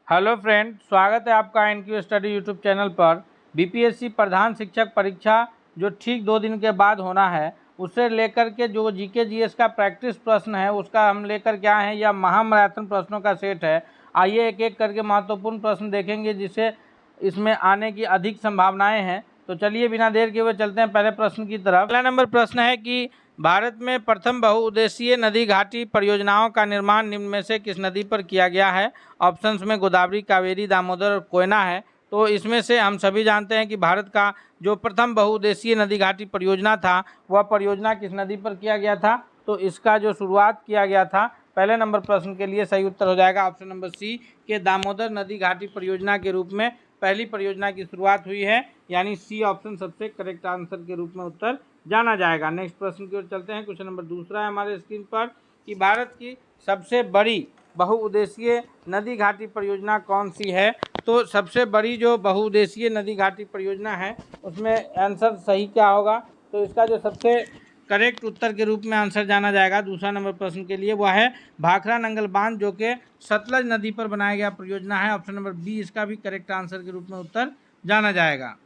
Hello friend, स्वागत है आपका एनक्यू स्टडी यूट्यूब चैनल पर। बीपीएससी प्रधान शिक्षक परीक्षा जो ठीक 2 दिन के बाद होना है, उससे लेकर के जो जीके जीएस का प्रैक्टिस प्रश्न है उसका हम लेकर के आए हैं। यह महामैराथन प्रश्नों का सेट है। आइए एक एक करके महत्वपूर्ण प्रश्न देखेंगे जिससे इसमें आने की अधिक संभावनाएं हैं। तो चलिए बिना देर के हुए चलते हैं पहले प्रश्न की तरफ। पहला नंबर प्रश्न है कि भारत में प्रथम बहुउद्देशीय नदी घाटी परियोजनाओं का निर्माण निम्न में से किस नदी पर किया गया है। ऑप्शंस में गोदावरी, कावेरी, दामोदर और कोयना है। तो इसमें से हम सभी जानते हैं कि भारत का जो प्रथम बहुउद्देशीय नदी घाटी परियोजना था वह परियोजना किस नदी पर किया गया था। तो इसका जो शुरुआत किया गया था पहले नंबर प्रश्न के लिए सही उत्तर हो जाएगा ऑप्शन नंबर सी के दामोदर नदी घाटी परियोजना के रूप में पहली परियोजना की शुरुआत हुई है, यानी सी ऑप्शन सबसे करेक्ट आंसर के रूप में उत्तर जाना जाएगा। नेक्स्ट प्रश्न की ओर चलते हैं। क्वेश्चन नंबर दूसरा है हमारे स्क्रीन पर कि भारत की सबसे बड़ी बहुउद्देशीय नदी घाटी परियोजना कौन सी है। तो सबसे बड़ी जो बहुउद्देशीय नदी घाटी परियोजना है उसमें आंसर सही क्या होगा। तो इसका जो सबसे करेक्ट उत्तर के रूप में आंसर जाना जाएगा दूसरा नंबर प्रश्न के लिए, वह है भाखड़ा नंगल बांध, जो कि सतलज नदी पर बनाया गया परियोजना है। ऑप्शन नंबर बी इसका भी करेक्ट आंसर के रूप में उत्तर जाना जाएगा।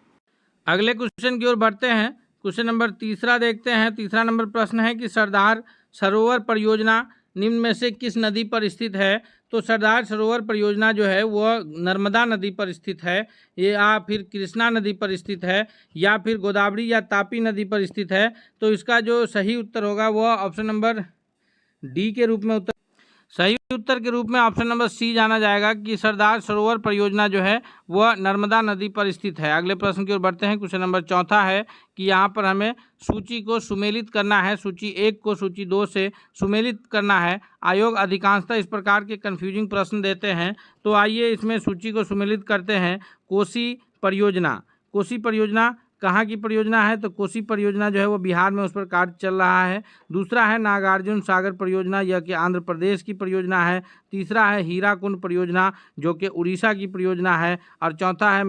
अगले क्वेश्चन की ओर बढ़ते हैं। क्वेश्चन नंबर तीसरा देखते हैं। तीसरा नंबर प्रश्न है कि सरदार सरोवर परियोजना निम्न में से किस नदी पर स्थित है। तो सरदार सरोवर परियोजना जो है वह नर्मदा नदी पर स्थित है, या फिर कृष्णा नदी पर स्थित है, या फिर गोदावरी या तापी नदी पर स्थित है। तो इसका जो सही उत्तर होगा वह ऑप्शन नंबर डी के रूप में उत्तर सही उत्तर के रूप में ऑप्शन नंबर सी जाना जाएगा कि सरदार सरोवर परियोजना जो है वह नर्मदा नदी पर स्थित है। अगले प्रश्न की ओर बढ़ते हैं। क्वेश्चन नंबर चौथा है कि यहाँ पर हमें सूची को सुमेलित करना है, सूची 1 को सूची 2 से सुमेलित करना है। आयोग अधिकांशतः इस प्रकार के कन्फ्यूजिंग प्रश्न देते हैं। तो आइए इसमें सूची को सुमेलित करते हैं। कोसी परियोजना, कोसी परियोजना कहाँ की परियोजना है। तो कोसी परियोजना जो है वो बिहार में उस पर कार्य चल रहा है। दूसरा है नागार्जुन सागर परियोजना, यह कि आंध्र प्रदेश की परियोजना है। तीसरा है हीराकुंड परियोजना जो कि उड़ीसा की परियोजना है। और चौथा है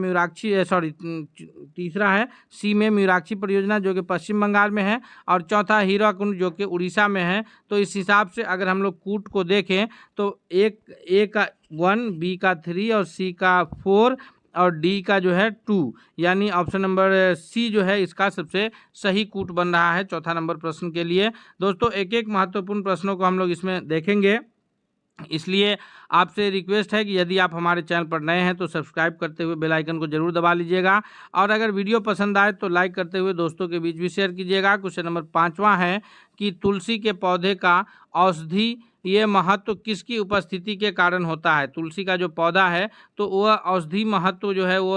तीसरा है सी में म्यूराक्षी परियोजना जो कि पश्चिम बंगाल में है। और चौथा हीराकुंड जो कि उड़ीसा में है। तो इस हिसाब से अगर हम लोग कूट को देखें तो ए का 1, बी का 3 और सी का 4 और डी का जो है 2, यानी ऑप्शन नंबर सी जो है इसका सबसे सही कूट बन रहा है चौथा नंबर प्रश्न के लिए। दोस्तों एक एक महत्वपूर्ण प्रश्नों को हम लोग इसमें देखेंगे, इसलिए आपसे रिक्वेस्ट है कि यदि आप हमारे चैनल पर नए हैं तो सब्सक्राइब करते हुए बेल आइकन को जरूर दबा लीजिएगा, और अगर वीडियो पसंद आए तो लाइक करते हुए दोस्तों के बीच भी शेयर कीजिएगा। क्वेश्चन नंबर 5वां है कि तुलसी के पौधे का औषधि ये महत्व किसकी उपस्थिति के कारण होता है। तुलसी का जो पौधा है तो वह औषधि महत्व जो है वो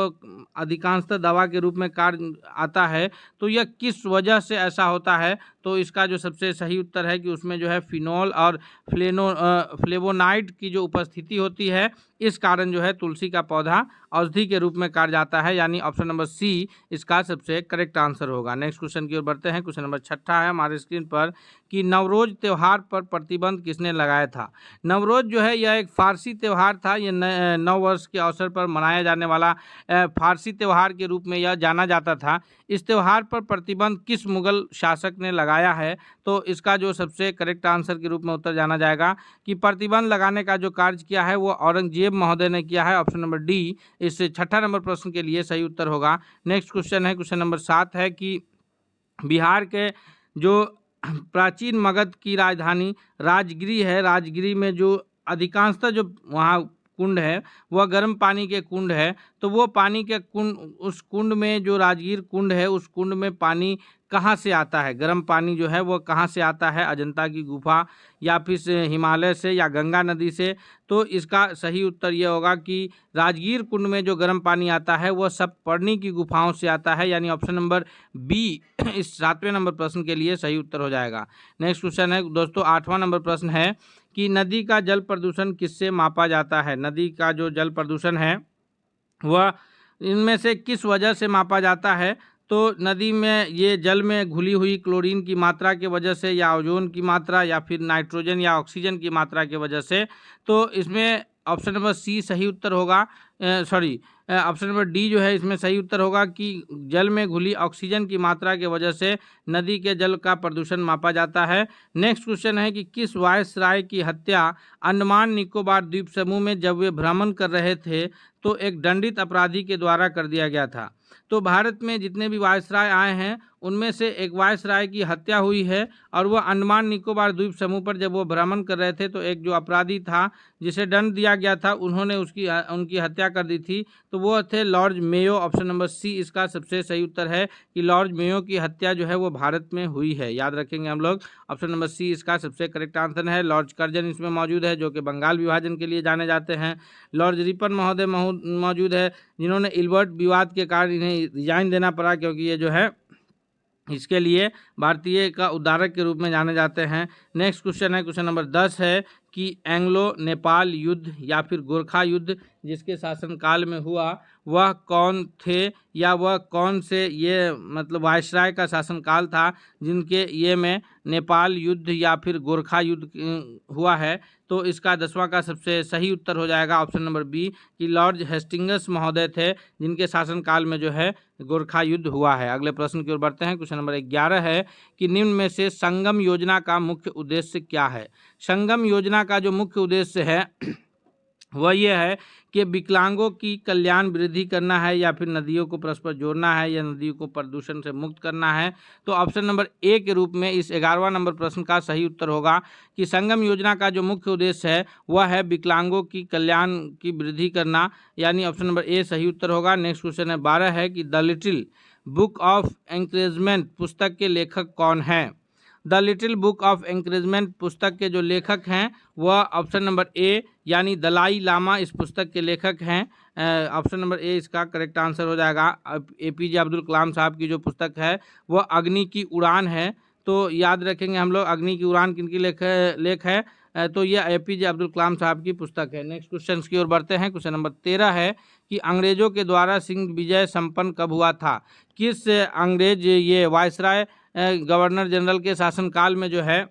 अधिकांशतः दवा के रूप में कार्य आता है। तो यह किस वजह से ऐसा होता है। तो इसका जो सबसे सही उत्तर है कि उसमें जो है फिनॉल और फ्लेवोनाइड की जो उपस्थिति होती है, इस कारण जो है तुलसी का पौधा औषधि के रूप में कार्य आता है, यानी ऑप्शन नंबर सी इसका सबसे करेक्ट आंसर होगा। नेक्स्ट क्वेश्चन की ओर बढ़ते हैं। क्वेश्चन नंबर 6 है हमारे स्क्रीन पर कि नवरोज त्यौहार पर प्रतिबंध किसने लगाया था। नवरोज जो है यह एक फारसी त्यौहार था। यह नव वर्ष के अवसर पर मनाया जाने वाला फारसी त्यौहार के रूप में यह जाना जाता था। इस त्यौहार पर प्रतिबंध किस मुगल शासक ने लगाया है। तो इसका जो सबसे करेक्ट आंसर के रूप में उत्तर जाना जाएगा कि प्रतिबंध लगाने का जो कार्य किया है वो औरंगजेब महोदय ने किया है। ऑप्शन नंबर डी इस 6 नंबर प्रश्न के लिए सही उत्तर होगा। नेक्स्ट क्वेश्चन है क्वेश्चन नंबर 7 है कि बिहार के जो प्राचीन मगध की राजधानी राजगिरी है, राजगिरी में जो अधिकांशतः जो वहाँ कुंड है वह गर्म पानी के कुंड है। तो वो पानी के कुंड, उस कुंड में जो राजगीर कुंड है उस कुंड में पानी कहाँ से आता है, गर्म पानी जो है वो कहाँ से आता है, अजंता की गुफा या फिर हिमालय से या गंगा नदी से। तो इसका सही उत्तर ये होगा कि राजगीर कुंड में जो गर्म पानी आता है वह सप्तपर्णी की गुफाओं से आता है, यानी ऑप्शन नंबर बी इस 7वें नंबर प्रश्न के लिए सही उत्तर हो जाएगा। नेक्स्ट क्वेश्चन है दोस्तों 8वां नंबर प्रश्न है कि नदी का जल प्रदूषण किससे मापा जाता है। नदी का जो जल प्रदूषण है वह इनमें से किस वजह से मापा जाता है। तो नदी में ये जल में घुली हुई क्लोरीन की मात्रा के वजह से, या ओजोन की मात्रा, या फिर नाइट्रोजन या ऑक्सीजन की मात्रा की वजह से। तो इसमें ऑप्शन नंबर सी सही उत्तर होगा। ऑप्शन नंबर डी जो है इसमें सही उत्तर होगा कि जल में घुली ऑक्सीजन की मात्रा की वजह से नदी के जल का प्रदूषण मापा जाता है। नेक्स्ट क्वेश्चन है कि किस वायसराय की हत्या अंडमान निकोबार द्वीप समूह में जब वे भ्रमण कर रहे थे तो एक दंडित अपराधी के द्वारा कर दिया गया था। तो भारत में जितने भी वायसराय आए हैं उनमें से एक वायसराय की हत्या हुई है और वह अंडमान निकोबार द्वीप समूह पर जब वो भ्रमण कर रहे थे तो एक जो अपराधी था जिसे दंड दिया गया था उन्होंने उनकी हत्या कर दी थी। तो वो थे Lord Mayo. Option number C इसका सबसे सही उत्तर है कि लॉर्ड मेयो की हत्या जो है वो भारत में हुई है, याद रखेंगे हम लोग। ऑप्शन नंबर सी इसका सबसे करेक्ट आंसर है। लॉर्ड कर्जन इसमें मौजूद है जो कि बंगाल विभाजन के लिए जाने जाते हैं। लॉर्ड रिपन महोदय मौजूद है जिन्होंने इल्बर्ट विवाद के कारण इन्हें रिजाइन देना पड़ा, क्योंकि ये जो है इसके लिए भारतीय का उद्धारक के रूप में जाने जाते हैं। नेक्स्ट क्वेश्चन है, क्वेश्चन नंबर 10 है कि एंग्लो नेपाल युद्ध या फिर गोरखा युद्ध जिसके शासनकाल में हुआ वह कौन थे या वह कौन से ये मतलब वायसराय का शासनकाल था जिनके ये में नेपाल युद्ध या फिर गोरखा युद्ध हुआ है। तो इसका 10वां का सबसे सही उत्तर हो जाएगा ऑप्शन नंबर बी कि लॉर्ड हेस्टिंग्स महोदय थे जिनके शासनकाल में जो है गोरखा युद्ध हुआ है। अगले प्रश्न की ओर बढ़ते हैं। क्वेश्चन नंबर 11 है कि निम्न में से संगम योजना का मुख्य उद्देश्य क्या है। संगम योजना का जो मुख्य उद्देश्य है वह यह है कि विकलांगों की कल्याण वृद्धि करना है या फिर नदियों को परस्पर जोड़ना है या नदियों को प्रदूषण से मुक्त करना है। तो ऑप्शन नंबर ए के रूप में इस 11वां नंबर प्रश्न का सही उत्तर होगा कि संगम योजना का जो मुख्य उद्देश्य है वह है विकलांगों की कल्याण की वृद्धि करना, यानी ऑप्शन नंबर ए सही उत्तर होगा। नेक्स्ट क्वेश्चन है 12 है कि the little book of encouragement पुस्तक के लेखक कौन हैं। The little book of encouragement पुस्तक के जो लेखक हैं वह ऑप्शन नंबर ए यानी दलाई लामा इस पुस्तक के लेखक हैं। ऑप्शन नंबर ए इसका करेक्ट आंसर हो जाएगा। APJ अब्दुल कलाम साहब की जो पुस्तक है वह अग्नि की उड़ान है। तो याद रखेंगे हम लोग अग्नि की उड़ान किनकी लेख है तो यह APJ अब्दुल कलाम साहब की पुस्तक है। नेक्स्ट क्वेश्चन की ओर बढ़ते हैं। क्वेश्चन नंबर 13 है कि अंग्रेजों के द्वारा सिंध विजय संपन्न कब हुआ था। किस अंग्रेज ये वायसराय गवर्नर जनरल के शासनकाल में जो है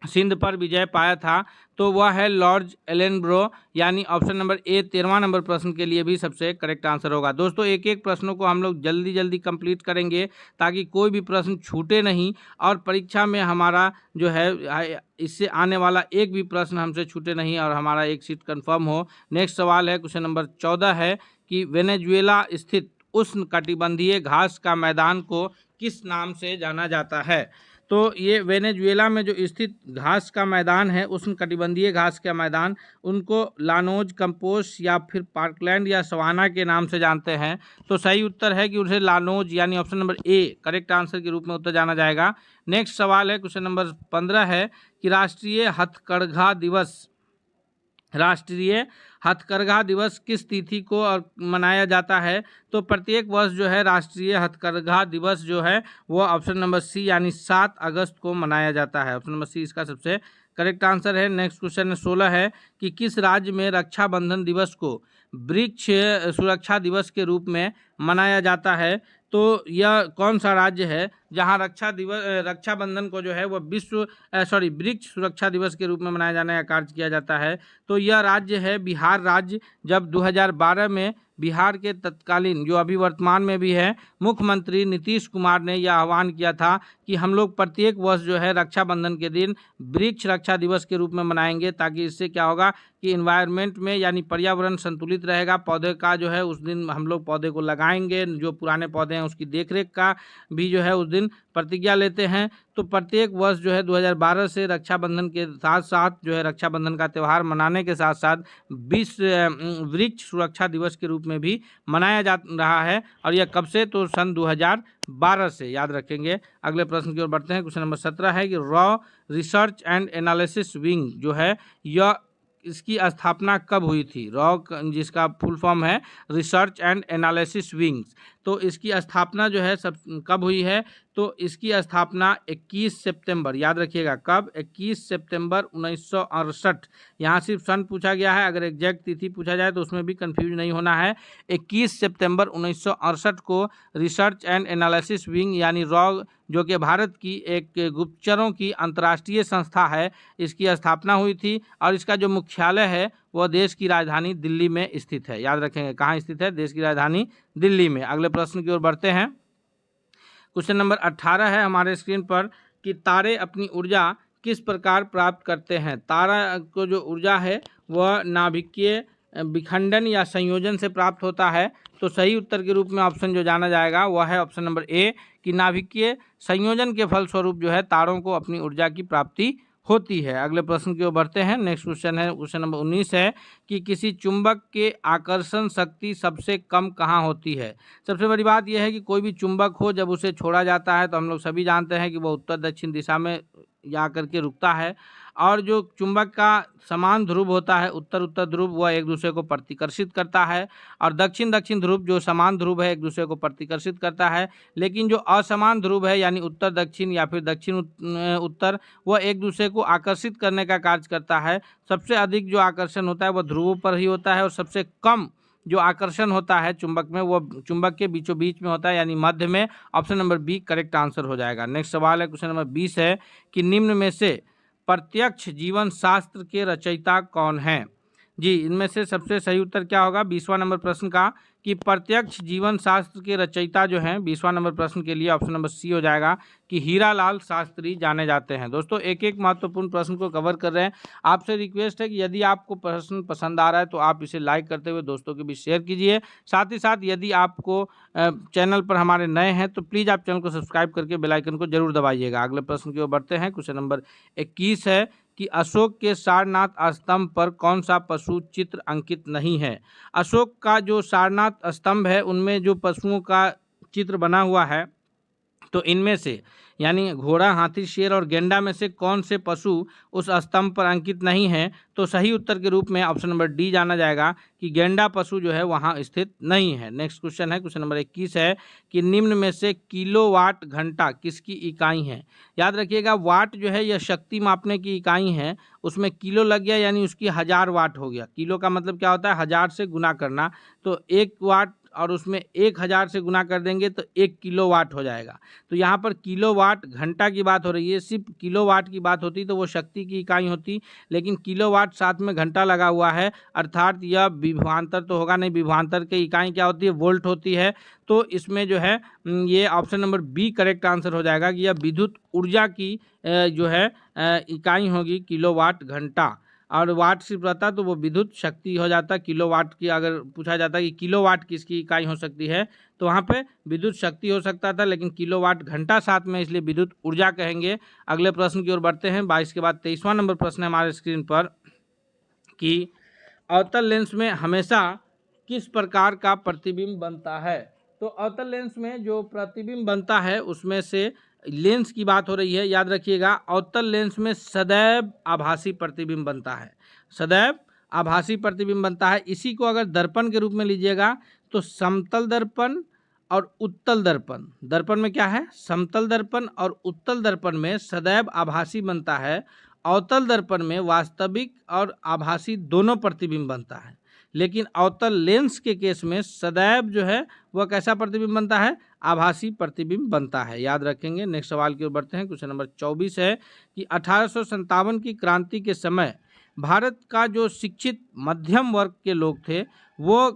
सिंध पर विजय पाया था। तो वह है लॉर्ड एलेनब्रो, यानी ऑप्शन नंबर ए 13वां नंबर प्रश्न के लिए भी सबसे करेक्ट आंसर होगा। दोस्तों एक एक प्रश्नों को हम लोग जल्दी जल्दी कंप्लीट करेंगे ताकि कोई भी प्रश्न छूटे नहीं और परीक्षा में हमारा जो है इससे आने वाला एक भी प्रश्न हमसे छूटे नहीं और हमारा एक सीट कंफर्म हो। नेक्स्ट सवाल है क्वेश्चन नंबर 14 है कि वेनेजुएला स्थित उष्णकटिबंधीय घास का मैदान को किस नाम से जाना जाता है। तो ये वेनेजुएला में जो स्थित घास का मैदान है उष्णकटिबंधीय घास का मैदान उनको लानोज कंपोस्ट या फिर पार्कलैंड या सवाना के नाम से जानते हैं। तो सही उत्तर है कि उसे लानोज यानी option number A correct answer के रूप में उत्तर जाना जाएगा। नेक्स्ट सवाल है क्वेश्चन नंबर 15 है कि राष्ट्रीय हथकरघा दिवस किस तिथि को मनाया जाता है। तो प्रत्येक वर्ष जो है राष्ट्रीय हथकरघा दिवस जो है वो ऑप्शन नंबर सी यानी 7 अगस्त को मनाया जाता है। ऑप्शन नंबर सी इसका सबसे करेक्ट आंसर है। नेक्स्ट क्वेश्चन 16 है कि किस राज्य में रक्षाबंधन दिवस को वृक्ष सुरक्षा दिवस के रूप में मनाया जाता है। तो यह कौन सा राज्य है जहां रक्षाबंधन को जो है वह वृक्ष सुरक्षा दिवस के रूप में मनाया जाने का कार्य किया जाता है। तो यह राज्य है बिहार राज्य। जब 2012 में बिहार के तत्कालीन जो अभी वर्तमान में भी है मुख्यमंत्री नीतीश कुमार ने यह आह्वान किया था कि हम लोग प्रत्येक वर्ष जो है रक्षाबंधन के दिन वृक्ष रक्षा दिवस के रूप में मनाएंगे, ताकि इससे क्या होगा कि इन्वायरमेंट में यानी पर्यावरण संतुलित रहेगा। पौधे का जो है उस दिन हम लोग पौधे को लगाएंगे, जो पुराने पौधे हैं उसकी देखरेख का भी जो है उस दिन प्रतिज्ञा लेते हैं। तो प्रत्येक वर्ष जो है 2012 से रक्षाबंधन के साथ साथ जो है रक्षाबंधन का त्यौहार मनाने के साथ साथ वृक्ष सुरक्षा दिवस के रूप में भी मनाया जा रहा है। और यह कब से, तो सन 2012 से, याद रखेंगे। अगले प्रश्न की ओर बढ़ते हैं। क्वेश्चन नंबर 17 है कि raw research and analysis wing जो है यह इसकी स्थापना कब हुई थी। रॉ जिसका फुल फॉर्म है रिसर्च एंड एनालिसिस विंग्स, तो इसकी स्थापना जो है कब हुई है। तो इसकी स्थापना 21 सितंबर, याद रखिएगा कब, 21 सितंबर 1968। यहाँ सिर्फ सन पूछा गया है, अगर एग्जैक्ट तिथि पूछा जाए तो उसमें भी कंफ्यूज नहीं होना है। 21 सितंबर 1968 को रिसर्च एंड एनालिसिस विंग यानी रॉ, जो कि भारत की एक गुप्तचरों की अंतर्राष्ट्रीय संस्था है, इसकी स्थापना हुई थी। और इसका जो मुख्यालय है वह देश की राजधानी दिल्ली में स्थित है। याद रखेंगे, कहाँ स्थित है? देश की राजधानी दिल्ली में। अगले प्रश्न की ओर बढ़ते हैं। क्वेश्चन नंबर 18 है हमारे स्क्रीन पर कि तारे अपनी ऊर्जा किस प्रकार प्राप्त करते हैं। तारा को जो ऊर्जा है वह नाभिकीय विखंडन या संयोजन से प्राप्त होता है। तो सही उत्तर के रूप में ऑप्शन जो जाना जाएगा वह है ऑप्शन नंबर ए कि नाभिकीय संयोजन के फलस्वरूप जो है तारों को अपनी ऊर्जा की प्राप्ति होती है। अगले प्रश्न की ओर बढ़ते हैं। नेक्स्ट क्वेश्चन है क्वेश्चन नंबर 19 है कि किसी चुंबक के आकर्षण शक्ति सबसे कम कहाँ होती है। सबसे बड़ी बात यह है कि कोई भी चुंबक हो जब उसे छोड़ा जाता है तो हम लोग सभी जानते हैं कि वह उत्तर दक्षिण दिशा में जा करके रुकता है, और जो चुंबक का समान ध्रुव होता है उत्तर उत्तर ध्रुव वह एक दूसरे को प्रतिकर्षित करता है, और दक्षिण दक्षिण ध्रुव जो समान ध्रुव है एक दूसरे को प्रतिकर्षित करता है। लेकिन जो असमान ध्रुव है यानी उत्तर दक्षिण या फिर दक्षिण उत्तर वह एक दूसरे को आकर्षित करने का कार्य करता है। सबसे अधिक जो आकर्षण होता है वह ध्रुवों पर ही होता है, और सबसे कम जो आकर्षण होता है चुंबक में वो चुंबक के बीचों बीच में होता है यानी मध्य में। Option number B correct answer हो जाएगा। नेक्स्ट सवाल है क्वेश्चन नंबर 20 है कि निम्न में से प्रत्यक्ष जीवन शास्त्र के रचयिता कौन हैं। जी, इनमें से सबसे सही उत्तर क्या होगा 20वां नंबर प्रश्न का कि प्रत्यक्ष जीवन शास्त्र के रचयिता जो हैं 20वां नंबर प्रश्न के लिए ऑप्शन नंबर सी हो जाएगा कि हीरालाल शास्त्री जाने जाते हैं। दोस्तों एक एक महत्वपूर्ण प्रश्न को कवर कर रहे हैं। आपसे रिक्वेस्ट है कि यदि आपको प्रश्न पसंद आ रहा है तो आप इसे लाइक करते हुए दोस्तों के बीच शेयर कीजिए। साथ ही साथ यदि आपको चैनल पर हमारे नए हैं तो प्लीज़ आप चैनल को सब्सक्राइब करके बेल आइकन को जरूर दबाइएगा। अगले प्रश्न की ओर बढ़ते हैं। क्वेश्चन नंबर 21 है कि अशोक के सारनाथ स्तंभ पर कौन सा पशु चित्र अंकित नहीं है। अशोक का जो सारनाथ स्तंभ है उनमें जो पशुओं का चित्र बना हुआ है तो इनमें से यानी घोड़ा, हाथी, शेर और गेंडा में से कौन से पशु उस स्तंभ पर अंकित नहीं है। तो सही उत्तर के रूप में ऑप्शन नंबर डी जाना जाएगा कि गेंडा पशु जो है वहाँ स्थित नहीं है। नेक्स्ट क्वेश्चन है क्वेश्चन नंबर 21 है कि निम्न में से किलोवाट घंटा किसकी इकाई है। याद रखिएगा वाट जो है यह शक्ति मापने की इकाई है, उसमें किलो लग गया यानी उसकी 1000 वाट हो गया। किलो का मतलब क्या होता है 1000 से गुना करना, तो 1 वाट और उसमें 1000 से गुना कर देंगे तो 1 किलोवाट हो जाएगा। तो यहाँ पर किलोवाट घंटा की बात हो रही है। सिर्फ किलोवाट की बात होती तो वो शक्ति की इकाई होती, लेकिन किलोवाट साथ में घंटा लगा हुआ है अर्थात यह विभवांतर तो होगा नहीं। विभवांतर की इकाई क्या होती है वोल्ट होती है। तो इसमें जो है ये option number B correct answer हो जाएगा कि यह विद्युत ऊर्जा की जो है इकाई होगी किलोवाट घंटा, और वाट सिर्फ रहता तो वो विद्युत शक्ति हो जाता। किलोवाट की अगर पूछा जाता कि किलोवाट किसकी इकाई हो सकती है तो वहाँ पे विद्युत शक्ति हो सकता था, लेकिन किलोवाट घंटा साथ में इसलिए विद्युत ऊर्जा कहेंगे। अगले प्रश्न की ओर बढ़ते हैं। 22 के बाद 23वां नंबर प्रश्न है हमारे स्क्रीन पर कि अवतल लेंस में हमेशा किस प्रकार का प्रतिबिंब बनता है। तो अवतल लेंस में जो प्रतिबिंब बनता है उसमें से लेंस की बात हो रही है। याद रखिएगा अवतल लेंस में सदैव आभासी प्रतिबिंब बनता है, सदैव आभासी प्रतिबिंब बनता है। इसी को अगर दर्पण के रूप में लीजिएगा तो समतल दर्पण और उत्तल दर्पण, दर्पण में क्या है समतल दर्पण और उत्तल दर्पण में सदैव आभासी बनता है। अवतल दर्पण में वास्तविक और आभासी दोनों प्रतिबिंब बनता है, लेकिन अवतल लेंस के केस में सदैव जो है वह कैसा प्रतिबिंब बनता है आभासी प्रतिबिंब बनता है। याद रखेंगे। नेक्स्ट सवाल की ओर बढ़ते हैं। क्वेश्चन नंबर 24 है कि 1857 की क्रांति के समय भारत का जो शिक्षित मध्यम वर्ग के लोग थे वो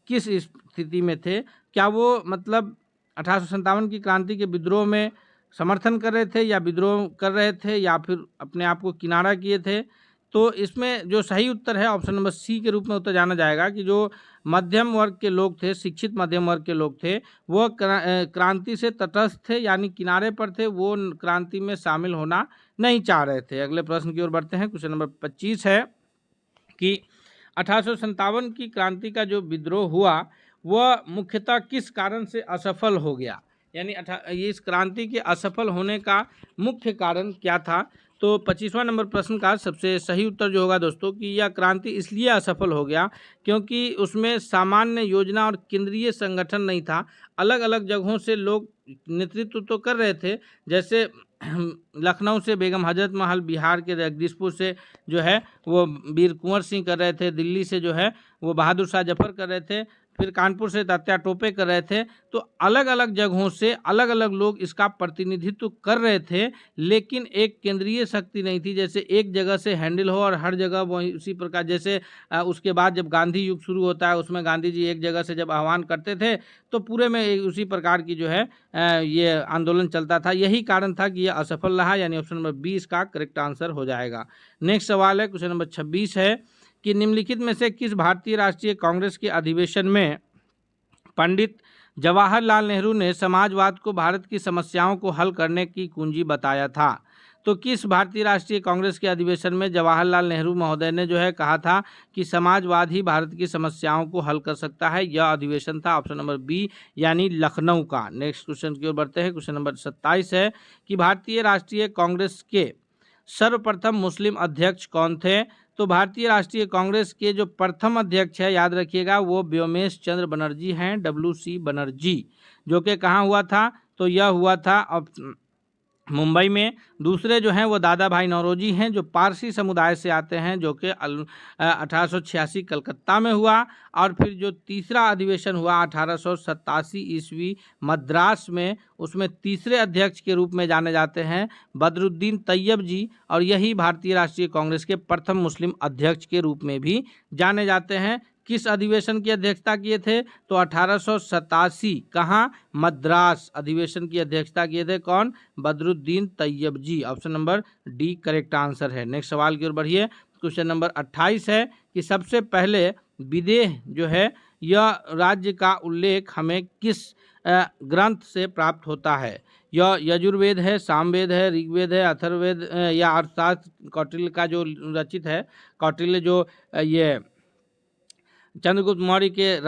किस स्थिति में थे। क्या वो मतलब 1857 की क्रांति के विद्रोह में समर्थन कर रहे थे या विद्रोह कर रहे थे या फिर अपने आप को किनारा किए थे। तो इसमें जो सही उत्तर है ऑप्शन नंबर सी के रूप में उत्तर जाना जाएगा कि जो मध्यम वर्ग के लोग थे, शिक्षित मध्यम वर्ग के लोग थे, वो क्रांति से तटस्थ थे यानी किनारे पर थे, वो क्रांति में शामिल होना नहीं चाह रहे थे। अगले प्रश्न की ओर बढ़ते हैं। क्वेश्चन नंबर 25 है कि 1857 की क्रांति का जो विद्रोह हुआ वह मुख्यतः किस कारण से असफल हो गया, यानी इस क्रांति के असफल होने का मुख्य कारण क्या था। तो 25वां नंबर प्रश्न का सबसे सही उत्तर जो होगा दोस्तों कि यह क्रांति इसलिए असफल हो गया क्योंकि उसमें सामान्य योजना और केंद्रीय संगठन नहीं था। अलग अलग जगहों से लोग नेतृत्व तो कर रहे थे, जैसे लखनऊ से बेगम हजरत महल, बिहार के जगदीशपुर से जो है वो वीर कुंवर सिंह कर रहे थे, दिल्ली से जो है वो बहादुर शाह जफर कर रहे थे, फिर कानपुर से तात्या टोपे कर रहे थे। तो अलग अलग जगहों से अलग अलग लोग इसका प्रतिनिधित्व कर रहे थे, लेकिन एक केंद्रीय शक्ति नहीं थी, जैसे एक जगह से हैंडल हो और हर जगह वही उसी प्रकार। जैसे उसके बाद जब गांधी युग शुरू होता है, उसमें गांधी जी एक जगह से जब आह्वान करते थे तो पूरे में उसी प्रकार की जो है ये आंदोलन चलता था। यही कारण था कि यह असफल रहा, यानी ऑप्शन नंबर 20 का करेक्ट आंसर हो जाएगा। नेक्स्ट सवाल है, क्वेश्चन नंबर 26 है कि निम्नलिखित में से किस भारतीय राष्ट्रीय कांग्रेस के अधिवेशन में पंडित जवाहरलाल नेहरू ने समाजवाद को भारत की समस्याओं को हल करने की कुंजी बताया था? तो किस भारतीय राष्ट्रीय कांग्रेस के अधिवेशन में जवाहरलाल नेहरू महोदय ने जो है कहा था कि समाजवाद ही भारत की समस्याओं को हल कर सकता है? यह अधिवेशन था ऑप्शन नंबर बी, यानी लखनऊ का। नेक्स्ट क्वेश्चन की ओर बढ़ते हैं। क्वेश्चन नंबर 27 है कि भारतीय राष्ट्रीय कांग्रेस के सर्वप्रथम मुस्लिम अध्यक्ष कौन थे? तो भारतीय राष्ट्रीय कांग्रेस के जो प्रथम अध्यक्ष है, याद रखिएगा, वो व्योमेश चंद्र बनर्जी हैं, WC बनर्जी, जो कि कहाँ हुआ था? तो यह हुआ था मुंबई में। दूसरे जो हैं वो दादा भाई नौरोजी हैं, जो पारसी समुदाय से आते हैं, जो कि 1886 कलकत्ता में हुआ। और फिर जो तीसरा अधिवेशन हुआ 1887 ईस्वी मद्रास में, उसमें तीसरे अध्यक्ष के रूप में जाने जाते हैं बदरुद्दीन तैयब जी, और यही भारतीय राष्ट्रीय कांग्रेस के प्रथम मुस्लिम अध्यक्ष के रूप में भी जाने जाते हैं। किस अधिवेशन की अध्यक्षता किए थे? तो 1887 कहाँ? मद्रास अधिवेशन की अध्यक्षता किए थे कौन? Badruddin Tyabji. Option number D correct answer है। नेक्स्ट सवाल की ओर बढ़िए। क्वेश्चन नंबर 28 है कि सबसे पहले विदेह जो है यह राज्य का उल्लेख हमें किस ग्रंथ से प्राप्त होता है? यह यजुर्वेद है, सामवेद है, ऋग्वेद है, अथर्ववेद या अर्थशास्त्र कौटिल्य का जो रचित है। कौटिल्य जो ये चंद्रगुप्त मौर्य के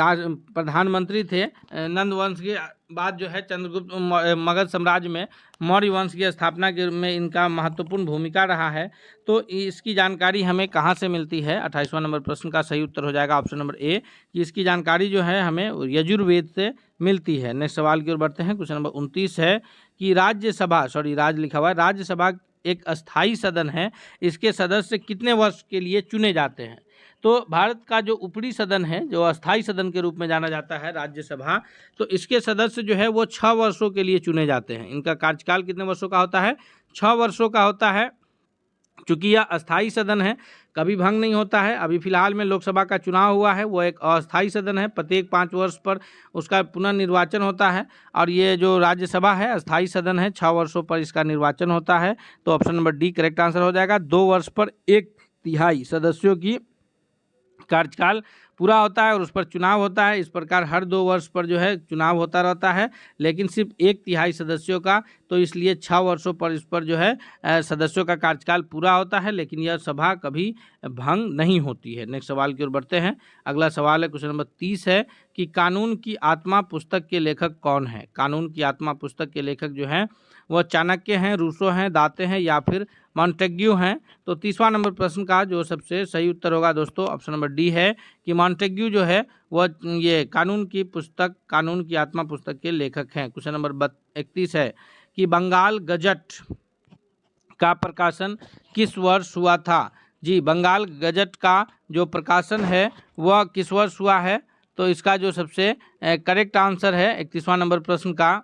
प्रधानमंत्री थे। नंद वंश के बाद जो है चंद्रगुप्त मगध साम्राज्य में मौर्य वंश की स्थापना के में इनका महत्वपूर्ण भूमिका रहा है। तो इसकी जानकारी हमें कहाँ से मिलती है? 28वां नंबर प्रश्न का सही उत्तर हो जाएगा ऑप्शन नंबर ए, कि इसकी जानकारी जो है हमें यजुर्वेद से मिलती है। नेक्स्ट सवाल की ओर बढ़ते हैं। क्वेश्चन नंबर 29 है कि राज्यसभा, राज लिखा हुआ है, राज्यसभा एक अस्थाई सदन है, इसके सदस्य कितने वर्ष के लिए चुने जाते हैं? तो भारत का जो ऊपरी सदन है, जो अस्थाई सदन के रूप में जाना जाता है राज्यसभा, तो इसके सदस्य जो है वो 6 वर्षों के लिए चुने जाते हैं। इनका कार्यकाल कितने वर्षों का होता है? 6 वर्षों का होता है। चूँकि यह अस्थाई सदन है, कभी भंग नहीं होता है। अभी फिलहाल में लोकसभा का चुनाव हुआ है, वो एक अस्थाई सदन है, प्रत्येक 5 वर्ष पर उसका पुनर्निर्वाचन होता है। और ये जो राज्यसभा है अस्थाई सदन है, 6 वर्षों पर इसका निर्वाचन होता है। तो option number D correct answer हो जाएगा। 2 वर्ष पर 1/3 सदस्यों की कार्यकाल पूरा होता है और उस पर चुनाव होता है। इस प्रकार हर 2 वर्ष पर जो है चुनाव होता रहता है, लेकिन सिर्फ 1/3 सदस्यों का, तो इसलिए 6 वर्षों पर इस पर जो है सदस्यों का कार्यकाल पूरा होता है, लेकिन यह सभा कभी भंग नहीं होती है। नेक्स्ट सवाल की ओर बढ़ते हैं। अगला सवाल है क्वेश्चन नंबर 30 है कि कानून की आत्मा पुस्तक के लेखक कौन है? कानून की आत्मा पुस्तक के लेखक जो हैं वह चाणक्य हैं, रूसो हैं, दाते हैं या फिर मॉन्टेग्यू हैं? तो 30वां नंबर प्रश्न का जो सबसे सही उत्तर होगा दोस्तों ऑप्शन नंबर डी है कि मॉन्टेग्यू जो है वह ये कानून की आत्मा पुस्तक के लेखक हैं। क्वेश्चन नंबर 31 है कि बंगाल गजट का प्रकाशन किस वर्ष हुआ था? जी, बंगाल गजट का जो प्रकाशन है वह किस वर्ष हुआ है? तो इसका जो सबसे करेक्ट आंसर है 31वां नंबर प्रश्न का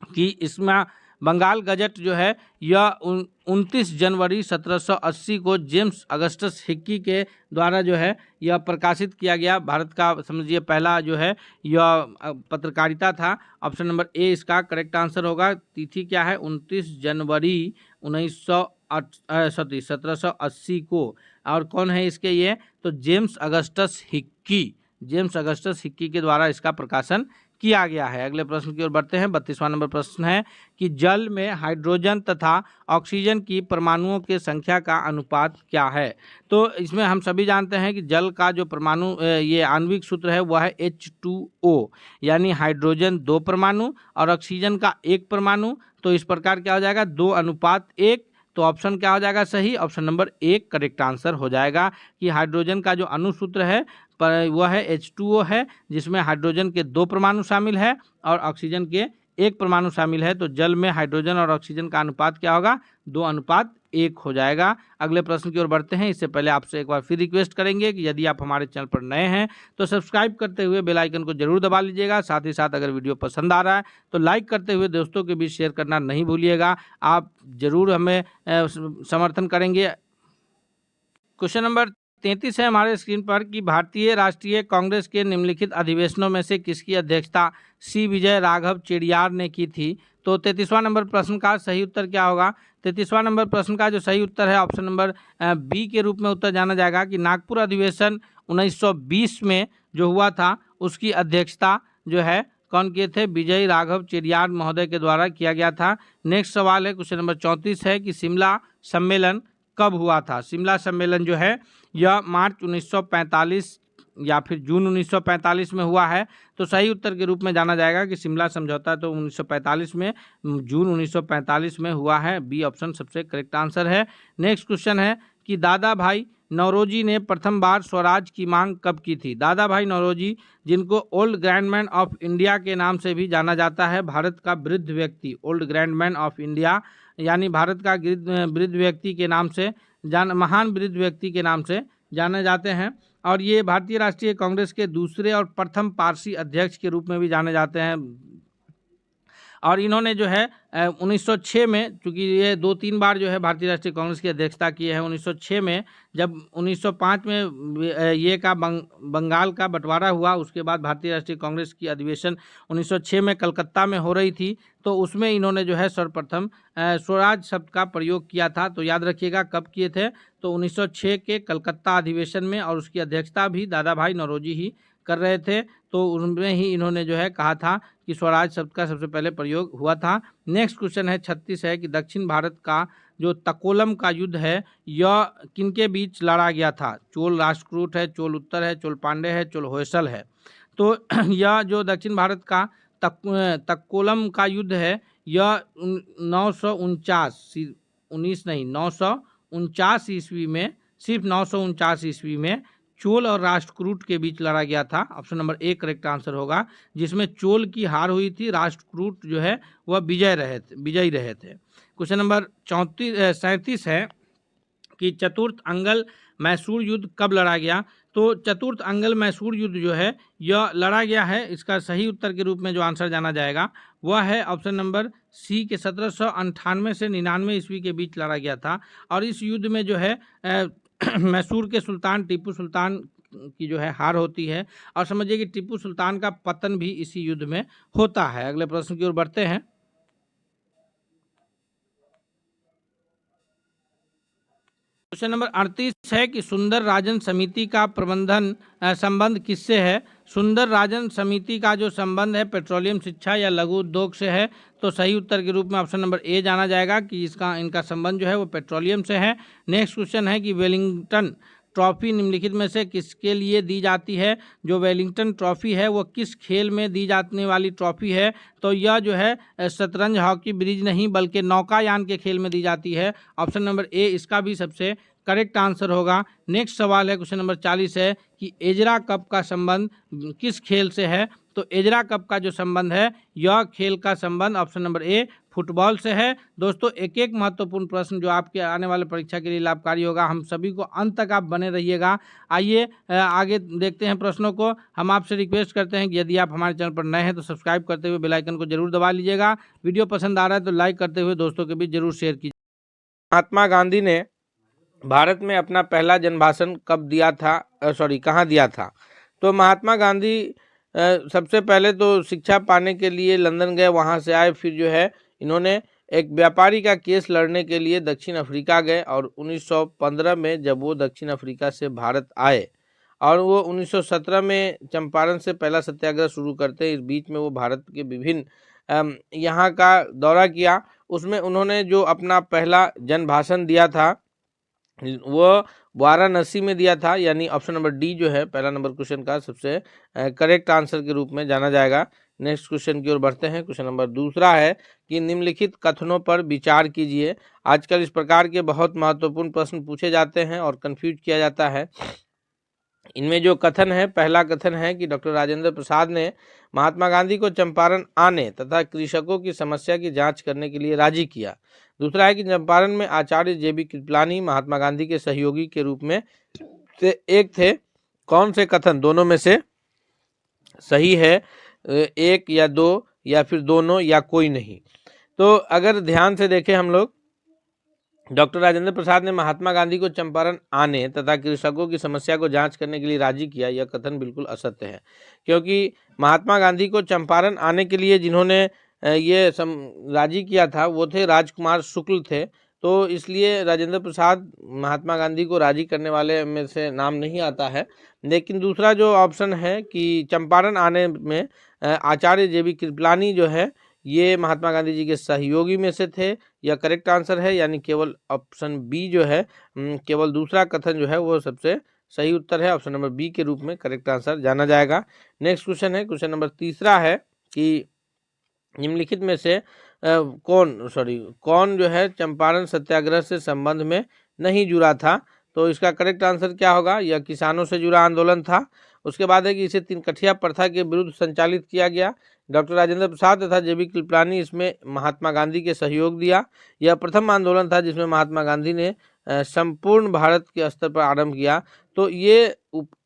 कि इसमें बंगाल गजट जो है यह 29 जनवरी 1780 को जेम्स अगस्टस हिक्की के द्वारा जो है यह प्रकाशित किया गया। भारत का समझिए पहला जो है यह पत्रकारिता था। ऑप्शन नंबर ए इसका करेक्ट आंसर होगा। तिथि क्या है? 29 जनवरी 1780 को। और कौन है इसके ये? तो जेम्स अगस्टस हिक्की के द्वारा इसका प्रकाशन किया गया है। अगले प्रश्न की ओर बढ़ते हैं। 32वां नंबर प्रश्न है कि जल में हाइड्रोजन तथा ऑक्सीजन की परमाणुओं के संख्या का अनुपात क्या है? तो इसमें हम सभी जानते हैं कि जल का जो परमाणु ये आणविक सूत्र है वह है H2O, यानी हाइड्रोजन 2 परमाणु और ऑक्सीजन का 1 परमाणु। तो इस प्रकार क्या हो जाएगा? 2:1। तो ऑप्शन क्या हो जाएगा सही? ऑप्शन नंबर 1 करेक्ट आंसर हो जाएगा कि हाइड्रोजन का जो अणुसूत्र है वह है H2O है, जिसमें हाइड्रोजन के 2 परमाणु शामिल है और ऑक्सीजन के 1 परमाणु शामिल है। तो जल में हाइड्रोजन और ऑक्सीजन का अनुपात क्या होगा? 2:1 1 हो जाएगा। अगले प्रश्न की ओर बढ़ते हैं, इससे पहले आपसे एक बार फिर रिक्वेस्ट करेंगे कि यदि आप हमारे चैनल पर नए हैं तो सब्सक्राइब करते हुए बेल आइकन को जरूर दबा लीजिएगा। साथ ही साथ अगर वीडियो पसंद आ रहा है तो लाइक करते हुए दोस्तों के बीच शेयर करना नहीं भूलिएगा। आप जरूर हमें समर्थन करेंगे। क्वेश्चन नंबर 33 है हमारे स्क्रीन पर कि भारतीय राष्ट्रीय कांग्रेस के निम्नलिखित अधिवेशनों में से किसकी अध्यक्षता सी विजय राघव चेडियार ने की थी। तो 33वां नंबर प्रश्न का सही उत्तर क्या होगा। 33वां नंबर प्रश्न का जो सही उत्तर है ऑप्शन नंबर बी के रूप में उत्तर जाना जाएगा कि नागपुर अधिवेशन 1920 में जो हुआ था उसकी अध्यक्षता जो है कौन किए थे, विजय राघव चेडियार महोदय के द्वारा किया गया था। नेक्स्ट सवाल है क्वेश्चन नंबर 34 है कि शिमला सम्मेलन कब हुआ था। शिमला सम्मेलन जो है यह मार्च 1945 या फिर जून 1945 में हुआ है। तो सही उत्तर के रूप में जाना जाएगा कि शिमला समझौता तो 1945 में, जून 1945 में हुआ है। बी ऑप्शन सबसे करेक्ट आंसर है। नेक्स्ट क्वेश्चन है कि दादा भाई नौरोजी ने प्रथम बार स्वराज की मांग कब की थी। दादा भाई नौरोजी, जिनको ओल्ड ग्रैंडमैन ऑफ इंडिया के नाम से भी जाना जाता है, भारत का वृद्ध व्यक्ति, ओल्ड ग्रैंडमैन ऑफ इंडिया यानी भारत का वृद्ध व्यक्ति के नाम से महान वृद्ध व्यक्ति के नाम से जाने जाते हैं। और ये भारतीय राष्ट्रीय कांग्रेस के दूसरे और प्रथम पारसी अध्यक्ष के रूप में भी जाने जाते हैं। और इन्होंने जो है 1906 में, चूँकि ये 2-3 बार जो है भारतीय राष्ट्रीय कांग्रेस की अध्यक्षता की है, 1906 में जब 1905 में ये का बंगाल का बंटवारा हुआ, उसके बाद भारतीय राष्ट्रीय कांग्रेस की अधिवेशन 1906 में कलकत्ता में हो रही थी, तो उसमें इन्होंने जो है सर्वप्रथम स्वराज शब्द का प्रयोग किया था। तो याद रखिएगा कब किए थे, तो 1906 के कलकत्ता अधिवेशन में, और उसकी अध्यक्षता भी दादा भाई नौरोजी ही कर रहे थे। तो उनमें ही इन्होंने जो है कहा था कि स्वराज शब्द का सबसे पहले प्रयोग हुआ था। नेक्स्ट क्वेश्चन है 36 है कि दक्षिण भारत का जो तकोलम का युद्ध है यह किनके बीच लड़ा गया था। चोल राष्ट्रकूट है, चोल उत्तर है, चोल पांडे है, चोल होयसल है। तो यह जो दक्षिण भारत का तकोलम का युद्ध है यह 949 ईस्वी में, सिर्फ 949 ईस्वी में चोल और राष्ट्रकूट के बीच लड़ा गया था। Option number A correct answer होगा, जिसमें चोल की हार हुई थी, राष्ट्रकूट जो है वह विजयी रहे थे। क्वेश्चन नंबर 37 है कि चतुर्थ अंगल मैसूर युद्ध कब लड़ा गया। तो चतुर्थ अंगल मैसूर युद्ध जो है यह लड़ा गया है, इसका सही उत्तर के रूप में जो आंसर जाना जाएगा वह है ऑप्शन नंबर सी के 1798 से 99 ईस्वी के बीच लड़ा गया था। और इस युद्ध में जो है मैसूर के सुल्तान टीपू सुल्तान की जो है हार होती है, और समझिए कि टीपू सुल्तान का पतन भी इसी युद्ध में होता है। अगले प्रश्न की ओर बढ़ते हैं। क्वेश्चन नंबर 38 है कि सुंदर राजन समिति का प्रबंधन संबंध किससे है। सुंदर राजन समिति का जो संबंध है पेट्रोलियम, शिक्षा या लघु उद्योग से है। तो सही उत्तर के रूप में ऑप्शन नंबर ए जाना जाएगा कि इनका संबंध जो है वो पेट्रोलियम से है। नेक्स्ट क्वेश्चन है कि वेलिंगटन ट्रॉफी निम्नलिखित में से किसके लिए दी जाती है। जो वेलिंगटन ट्रॉफी है वो किस खेल में दी जाने वाली ट्रॉफी है। तो यह जो है शतरंज, हॉकी, ब्रिज नहीं बल्कि नौकायान के खेल में दी जाती है। ऑप्शन नंबर ए इसका भी सबसे करेक्ट आंसर होगा। नेक्स्ट सवाल है क्वेश्चन नंबर 40 है कि एजरा कप का संबंध किस खेल से है। तो एजरा कप का जो संबंध है यह खेल का संबंध ऑप्शन नंबर ए फुटबॉल से है। दोस्तों एक एक महत्वपूर्ण प्रश्न जो आपके आने वाले परीक्षा के लिए लाभकारी होगा, हम सभी को अंत तक आप बने रहिएगा। आइए आगे देखते हैं प्रश्नों को। हम आपसे रिक्वेस्ट करते हैं कि यदि आप हमारे चैनल पर नए हैं तो सब्सक्राइब करते हुए बेल आइकन को जरूर दबा लीजिएगा। वीडियो पसंद आ रहा है तो लाइक करते हुए दोस्तों के बीच जरूर शेयर कीजिए। महात्मा गांधी ने भारत में अपना पहला जनभाषण कब दिया था, कहाँ दिया था। तो महात्मा गांधी सबसे पहले तो शिक्षा पाने के लिए लंदन गए, वहाँ से आए, फिर जो है इन्होंने एक व्यापारी का केस लड़ने के लिए दक्षिण अफ्रीका गए। और 1915 में जब वो दक्षिण अफ्रीका से भारत आए और वो 1917 में चंपारण से पहला सत्याग्रह शुरू करते हैं। इस बीच में वो भारत के विभिन्न यहाँ का दौरा किया। उसमें उन्होंने जो अपना पहला जनभाषण दिया था वो वाराणसी में दिया था, यानी ऑप्शन नंबर डी जो है पहला नंबर क्वेश्चन का सबसे करेक्ट आंसर के रूप में जाना जाएगा। नेक्स्ट क्वेश्चन की ओर बढ़ते हैं। क्वेश्चन नंबर दूसरा है कि निम्नलिखित कथनों पर विचार कीजिए। आजकल इस प्रकार के बहुत महत्वपूर्ण प्रश्न पूछे जाते हैं और कंफ्यूज किया जाता है। इनमें जो कथन है, पहला कथन है कि डॉक्टर राजेंद्र प्रसाद ने महात्मा गांधी को चंपारण आने तथा कृषकों की समस्या की जांच करने के लिए राजी किया। दूसरा है कि चंपारण में आचार्य जेबी कृपलानी महात्मा गांधी के सहयोगी के रूप में एक थे। कौन से कथन दोनों में से सही है? एक या दो या फिर दोनों या कोई नहीं। तो अगर ध्यान से देखें हम लोग, डॉक्टर राजेंद्र प्रसाद ने महात्मा गांधी को चंपारण आने तथा कृषकों की समस्या को जांच करने के लिए राजी किया, यह कथन बिल्कुल असत्य है, क्योंकि महात्मा गांधी को चंपारण आने के लिए जिन्होंने राजी किया था वो थे राजकुमार शुक्ल थे। तो इसलिए राजेंद्र प्रसाद महात्मा गांधी को राजी करने वाले में से नाम नहीं आता है। लेकिन दूसरा जो ऑप्शन है कि चंपारण आने में आचार्य जेबी कृपलानी जो है ये महात्मा गांधी जी के सहयोगी में से थे, यह करेक्ट आंसर है। यानी केवल ऑप्शन बी जो है, केवल दूसरा कथन जो है वो सबसे सही उत्तर है। ऑप्शन नंबर बी के रूप में करेक्ट आंसर जाना जाएगा। नेक्स्ट क्वेश्चन है, क्वेश्चन नंबर तीसरा है कि निम्नलिखित में से कौन जो है चंपारण सत्याग्रह से संबंध में नहीं जुड़ा था? तो इसका करेक्ट आंसर क्या होगा? यह किसानों से जुड़ा आंदोलन था। उसके बाद है कि इसे तीनकठिया प्रथा के विरुद्ध संचालित किया गया। डॉक्टर राजेंद्र प्रसाद तथा जेबी कृपलानी इसमें महात्मा गांधी के सहयोग दिया। यह प्रथम आंदोलन था जिसमें महात्मा गांधी ने संपूर्ण भारत के स्तर पर आरंभ किया। तो ये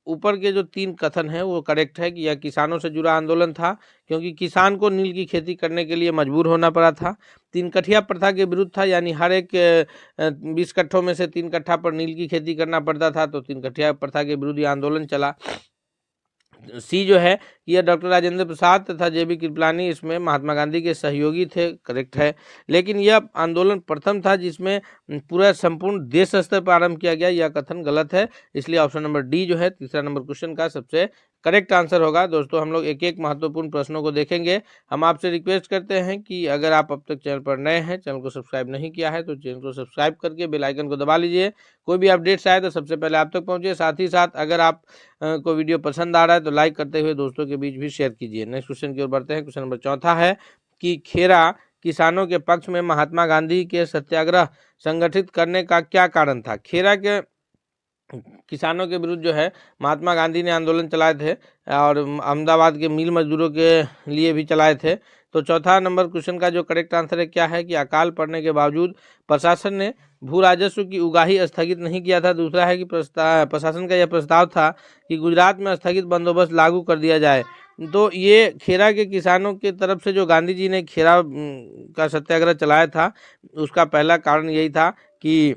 ऊपर के जो तीन कथन है वो करेक्ट है कि यह किसानों से जुड़ा आंदोलन था, क्योंकि किसान को नील की खेती करने के लिए मजबूर होना पड़ा था। तीन कठिया प्रथा के विरुद्ध था, यानी हर एक 20 कट्ठों में से 3 कट्ठा पर नील की खेती करना पड़ता था, तो तीन कठिया प्रथा के विरुद्ध आंदोलन चला। सी जो है यह डॉक्टर राजेंद्र प्रसाद तथा जेबी कृपलानी इसमें महात्मा गांधी के सहयोगी थे, करेक्ट है। लेकिन यह आंदोलन प्रथम था जिसमें पूरा संपूर्ण देश स्तर पर आरंभ किया गया, यह कथन गलत है। इसलिए ऑप्शन नंबर डी जो है तीसरा नंबर क्वेश्चन का सबसे करेक्ट आंसर होगा। दोस्तों हम लोग एक एक महत्वपूर्ण प्रश्नों को देखेंगे। हम आपसे रिक्वेस्ट करते हैं कि अगर आप अब तक चैनल पर नए हैं, चैनल को सब्सक्राइब नहीं किया है तो चैनल को सब्सक्राइब करके बेल आइकन को दबा लीजिए। कोई भी अपडेट्स आए तो सबसे पहले आप तक पहुंचे। साथ ही साथ अगर आप को वीडियो पसंद आ रहा है तो लाइक करते हुए दोस्तों के बीच भी शेयर कीजिए। नेक्स्ट क्वेश्चन की ओर बढ़ते हैं। क्वेश्चन नंबर चौथा है कि खेरा किसानों के पक्ष में महात्मा गांधी के सत्याग्रह संगठित करने का क्या कारण था? खेरा के किसानों के विरुद्ध जो है महात्मा गांधी ने आंदोलन चलाए थे और अहमदाबाद के मिल मजदूरों के लिए भी चलाए थे। तो चौथा नंबर क्वेश्चन का जो करेक्ट आंसर है क्या है कि अकाल पड़ने के बावजूद प्रशासन ने भू राजस्व की उगाही स्थगित नहीं किया था। दूसरा है कि प्रशासन का यह प्रस्ताव था कि गुजरात में स्थगित बंदोबस्त लागू कर दिया जाए। तो ये खेरा के किसानों की तरफ से जो गांधी जी ने खेरा का सत्याग्रह चलाया था उसका पहला कारण यही था कि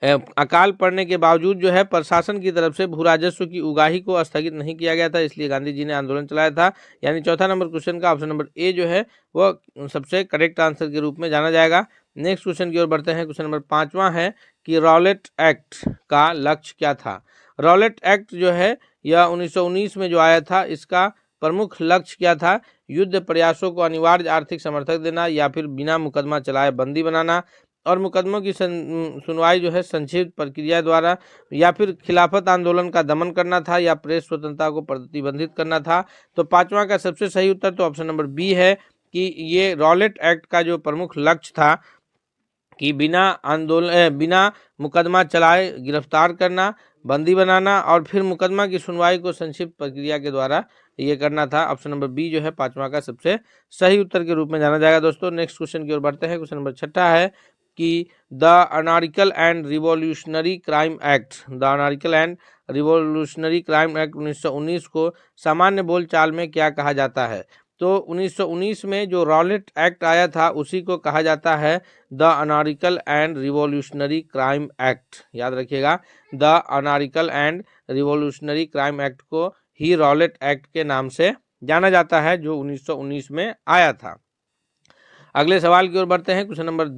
अकाल पड़ने के बावजूद जो है प्रशासन की तरफ से भू राजस्व की उगाही को स्थगित नहीं किया गया था, इसलिए गांधी जी ने आंदोलन चलाया था। यानी चौथा नंबर क्वेश्चन का ऑप्शन नंबर ए जो है वो सबसे करेक्ट आंसर के रूप में जाना जाएगा। नेक्स्ट क्वेश्चन की ओर बढ़ते हैं। क्वेश्चन नंबर 5वां है कि रॉलेट एक्ट का लक्ष्य क्या था? रॉलेट एक्ट जो है यह 1919 में जो आया था, इसका प्रमुख लक्ष्य क्या था? युद्ध प्रयासों को अनिवार्य आर्थिक समर्थक देना, या फिर बिना मुकदमा चलाए बंदी बनाना, और मुकदमों की सुनवाई जो है संक्षिप्त प्रक्रिया द्वारा, या फिर खिलाफत आंदोलन का दमन करना था, या प्रेस स्वतंत्रता को प्रतिबंधित करना था। तो 5वां का सबसे सही उत्तर तो ऑप्शन नंबर बी है कि ये रॉलेट एक्ट का जो प्रमुख लक्ष्य था कि बिना मुकदमा चलाए गिरफ्तार करना, बंदी बनाना और फिर मुकदमा की सुनवाई को संक्षिप्त प्रक्रिया के द्वारा ये करना था। ऑप्शन नंबर बी जो है 5वां का सबसे सही उत्तर के रूप में जाना जाएगा। दोस्तों नेक्स्ट क्वेश्चन की ओर बढ़ते हैं। क्वेश्चन नंबर 6 है कि the anarchical and revolutionary crime act 1919 को सामान्य बोलचाल में क्या कहा जाता है? तो 1919 में जो रॉलेट एक्ट आया था उसी को कहा जाता है the anarchical and revolutionary crime act. याद रखिएगा, the anarchical and revolutionary crime act को ही रॉलेट एक्ट के नाम से जाना जाता है, जो 1919 में आया था। अगले सवाल की ओर बढ़ते हैं। क्वेश्चन नंबर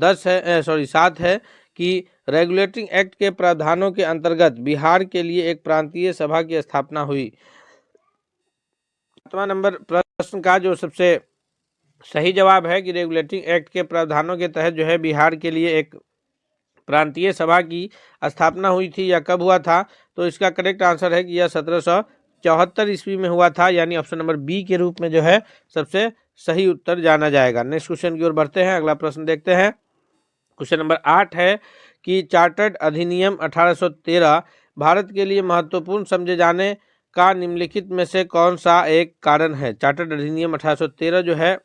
7 है कि रेगुलेटिंग एक्ट के प्रावधानों के अंतर्गत बिहार के लिए एक प्रांतीय सभा की स्थापना हुई। 7वां नंबर प्रश्न का जो सबसे सही जवाब है कि रेगुलेटिंग एक्ट के प्रावधानों के तहत जो है बिहार के लिए एक प्रांतीय सभा की स्थापना हुई थी। या कब हुआ था? तो इसका करेक्ट आंसर है कि यह 1774 ईस्वी में हुआ था। यानी ऑप्शन नंबर बी के रूप में जो है सबसे सही उत्तर जाना जाएगा। नेक्स्ट क्वेश्चन की ओर बढ़ते हैं। अगला प्रश्न देखते हैं। क्वेश्चन नंबर 8 है कि चार्टर्ड अधिनियम 1813 भारत के लिए महत्वपूर्ण समझे जाने का निम्नलिखित में से कौन सा एक कारण है। चार्टर्ड अधिनियम 1813 जो है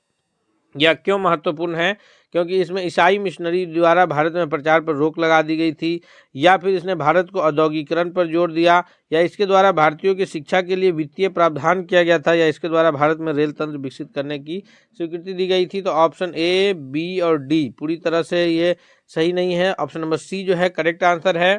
यह क्यों महत्वपूर्ण है, क्योंकि इसमें ईसाई मिशनरी द्वारा भारत में प्रचार पर रोक लगा दी गई थी, या फिर इसने भारत को औद्योगिकरण पर जोर दिया, या इसके द्वारा भारतीयों की शिक्षा के लिए वित्तीय प्रावधान किया गया था, या इसके द्वारा भारत में रेल तंत्र विकसित करने की स्वीकृति दी गई थी। तो ऑप्शन ए, बी और डी पूरी तरह से ये सही नहीं है। ऑप्शन नंबर सी जो है करेक्ट आंसर है,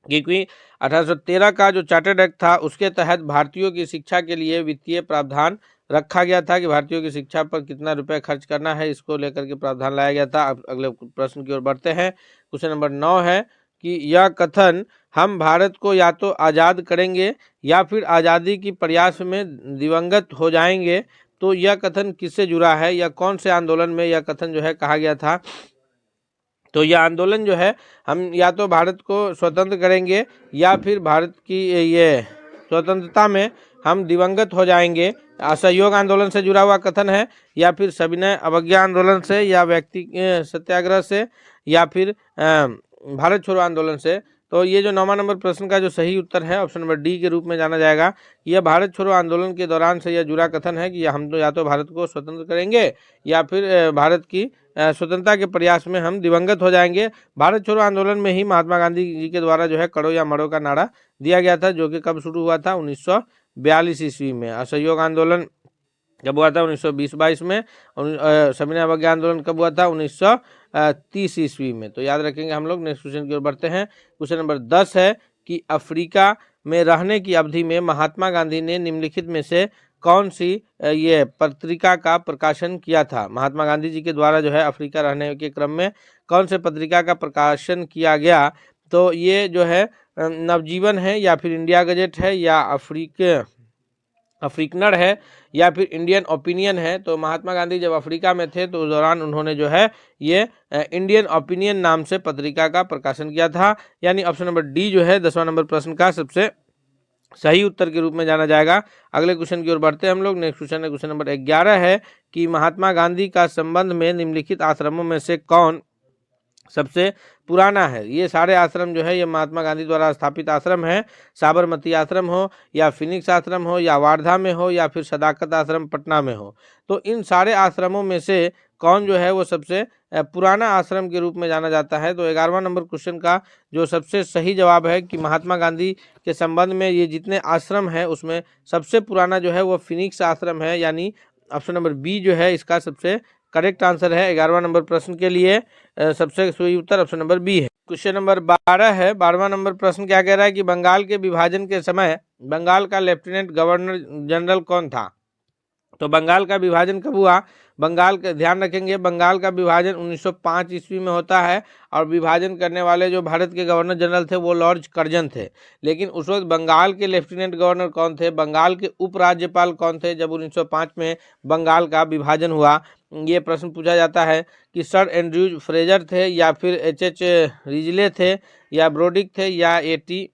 क्योंकि 1813 का जो चार्टर्ड एक्ट था उसके तहत भारतीयों की शिक्षा के लिए वित्तीय प्रावधान रखा गया था कि भारतीयों की शिक्षा पर कितना रुपए खर्च करना है, इसको लेकर के प्रावधान लाया गया था। अब अगले प्रश्न की ओर बढ़ते हैं। क्वेश्चन नंबर 9 है कि यह कथन हम भारत को या तो आज़ाद करेंगे या फिर आज़ादी की प्रयास में दिवंगत हो जाएंगे, तो यह कथन किससे जुड़ा है या कौन से आंदोलन में यह कथन जो है कहा गया था। तो यह आंदोलन जो है हम या तो भारत को स्वतंत्र करेंगे या फिर भारत की ये स्वतंत्रता में हम दिवंगत हो जाएंगे, असहयोग आंदोलन से जुड़ा हुआ कथन है, या फिर सविनय अवज्ञा आंदोलन से, या व्यक्ति सत्याग्रह से, या फिर भारत छोड़ो आंदोलन से। तो ये जो 9वां नंबर प्रश्न का जो सही उत्तर है ऑप्शन नंबर डी के रूप में जाना जाएगा। यह भारत छोड़ो आंदोलन के दौरान से यह जुड़ा कथन है कि हम तो या तो भारत को स्वतंत्र करेंगे या फिर भारत की स्वतंत्रता के प्रयास में हम दिवंगत हो जाएंगे। भारत छोड़ो आंदोलन में ही महात्मा गांधी जी के द्वारा जो है करो या मरो का नारा दिया गया था, जो कि कब शुरू हुआ था 1942 ईस्वी में। असहयोग आंदोलन कब हुआ था 1920-22 में। सविनय अवज्ञा आंदोलन कब हुआ था 1930 ईस्वी में। तो याद रखेंगे हम लोग। नेक्स्ट क्वेश्चन की ओर बढ़ते हैं। क्वेश्चन नंबर 10 है कि अफ्रीका में रहने की अवधि में महात्मा गांधी ने निम्नलिखित में से कौन सी ये पत्रिका का प्रकाशन किया था। महात्मा गांधी जी के द्वारा जो है अफ्रीका रहने के क्रम में कौन से पत्रिका का प्रकाशन किया गया। तो ये जो है नवजीवन है, या फिर इंडिया गजेट है, या अफ्रीकनर है, या फिर इंडियन ओपिनियन है। तो महात्मा गांधी जब अफ्रीका में थे तो उस दौरान उन्होंने जो है ये इंडियन ओपिनियन नाम से पत्रिका का प्रकाशन किया था, यानी ऑप्शन नंबर डी जो है 10वां नंबर प्रश्न का सबसे सही उत्तर के रूप में जाना जाएगा। अगले क्वेश्चन की ओर बढ़ते हैं हम लोग। नेक्स्ट क्वेश्चन है क्वेश्चन नंबर 11 है कि महात्मा गांधी का संबंध में निम्नलिखित आश्रमों में से कौन सबसे पुराना है। ये सारे आश्रम जो है ये महात्मा गांधी द्वारा स्थापित आश्रम है। साबरमती आश्रम हो, या फिनिक्स आश्रम हो, या वार्धा में हो, या फिर सदाकत आश्रम पटना में हो। तो इन सारे आश्रमों में से कौन जो है वो सबसे पुराना आश्रम के रूप में जाना जाता है। तो 11वां नंबर क्वेश्चन का जो सबसे सही जवाब है कि महात्मा गांधी के संबंध में ये जितने आश्रम है उसमें सबसे पुराना जो है वो फिनिक्स आश्रम है, यानी ऑप्शन नंबर बी जो है इसका सबसे करेक्ट आंसर है 11वां नंबर प्रश्न के लिए। सबसे सही उत्तर ऑप्शन नंबर बी है। क्वेश्चन नंबर 12 है। 12वां नंबर प्रश्न क्या कह रहा है कि बंगाल के विभाजन के समय बंगाल का लेफ्टिनेंट गवर्नर जनरल कौन था। तो बंगाल का विभाजन कब हुआ। बंगाल का ध्यान रखेंगे, बंगाल का विभाजन 1905 ईस्वी में होता है, और विभाजन करने वाले जो भारत के गवर्नर जनरल थे वो लॉर्ड कर्जन थे। लेकिन उस वक्त बंगाल के लेफ्टिनेंट गवर्नर कौन थे, बंगाल के उपराज्यपाल कौन थे जब 1905 में बंगाल का विभाजन हुआ। ये प्रश्न पूछा जाता है कि सर एंड्रयूज फ्रेजर थे, या फिर एच रिजले थे, या ब्रोडिक थे, या ए.टी.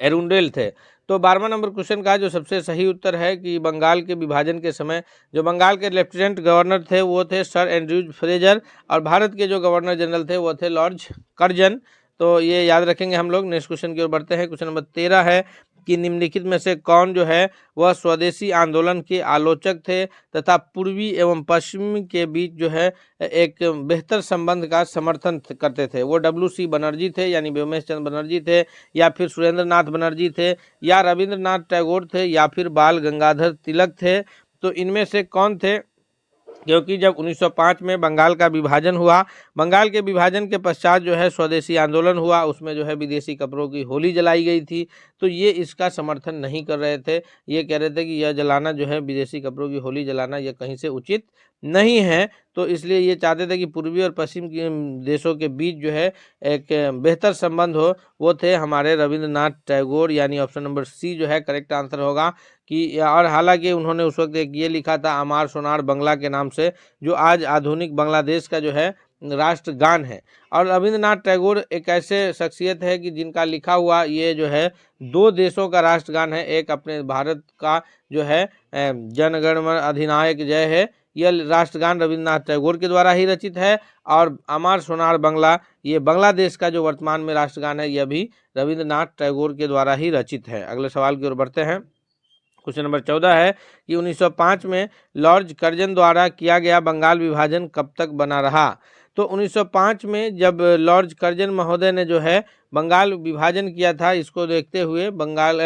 एरुंडेल थे। तो 12वां नंबर क्वेश्चन का जो सबसे सही उत्तर है कि बंगाल के विभाजन के समय जो बंगाल के लेफ्टिनेंट गवर्नर थे वो थे सर एंड्रयूज फ्रेजर, और भारत के जो गवर्नर जनरल थे वो थे लॉर्ड कर्जन। तो ये याद रखेंगे हम लोग। नेक्स्ट क्वेश्चन की ओर बढ़ते हैं। क्वेश्चन नंबर 13 है कि निम्नलिखित में से कौन जो है वह स्वदेशी आंदोलन के आलोचक थे तथा पूर्वी एवं पश्चिम के बीच जो है एक बेहतर संबंध का समर्थन करते थे। वो W.C. बनर्जी थे, यानी व्योमेश चंद्र बनर्जी थे, या फिर सुरेंद्र नाथ बनर्जी थे, या रविंद्रनाथ टैगोर थे, या फिर बाल गंगाधर तिलक थे। तो इनमें से कौन थे, क्योंकि जब 1905 में बंगाल का विभाजन हुआ, बंगाल के विभाजन के पश्चात जो है स्वदेशी आंदोलन हुआ, उसमें जो है विदेशी कपड़ों की होली जलाई गई थी। तो ये इसका समर्थन नहीं कर रहे थे, ये कह रहे थे कि यह जलाना जो है विदेशी कपड़ों की होली जलाना यह कहीं से उचित नहीं है। तो इसलिए ये चाहते थे कि पूर्वी और पश्चिम के देशों के बीच जो है एक बेहतर संबंध हो। वो थे हमारे रविंद्रनाथ टैगोर, यानी ऑप्शन नंबर सी जो है करेक्ट आंसर होगा। कि और हालांकि उन्होंने उस वक्त एक ये लिखा था अमार सोनार बंगला के नाम से, जो आज आधुनिक बांग्लादेश का जो है राष्ट्रगान है। और रविंद्रनाथ टैगोर एक ऐसे शख्सियत है कि जिनका लिखा हुआ ये जो है 2 देशों का राष्ट्रगान है। एक अपने भारत का जो है जन गण मन अधिनायक जय है, यह राष्ट्रगान रविंद्रनाथ टैगोर के द्वारा ही रचित है। और अमर सोनार बांग्ला, ये बांग्लादेश का जो वर्तमान में राष्ट्रगान है, यह भी रविंद्रनाथ टैगोर के द्वारा ही रचित है। अगले सवाल की ओर बढ़ते हैं। क्वेश्चन नंबर 14 है कि 1905 में लॉर्ड कर्जन द्वारा किया गया बंगाल विभाजन कब तक बना रहा। तो 1905 में जब लॉर्ड कर्जन महोदय ने जो है बंगाल विभाजन किया था, इसको देखते हुए बंगाल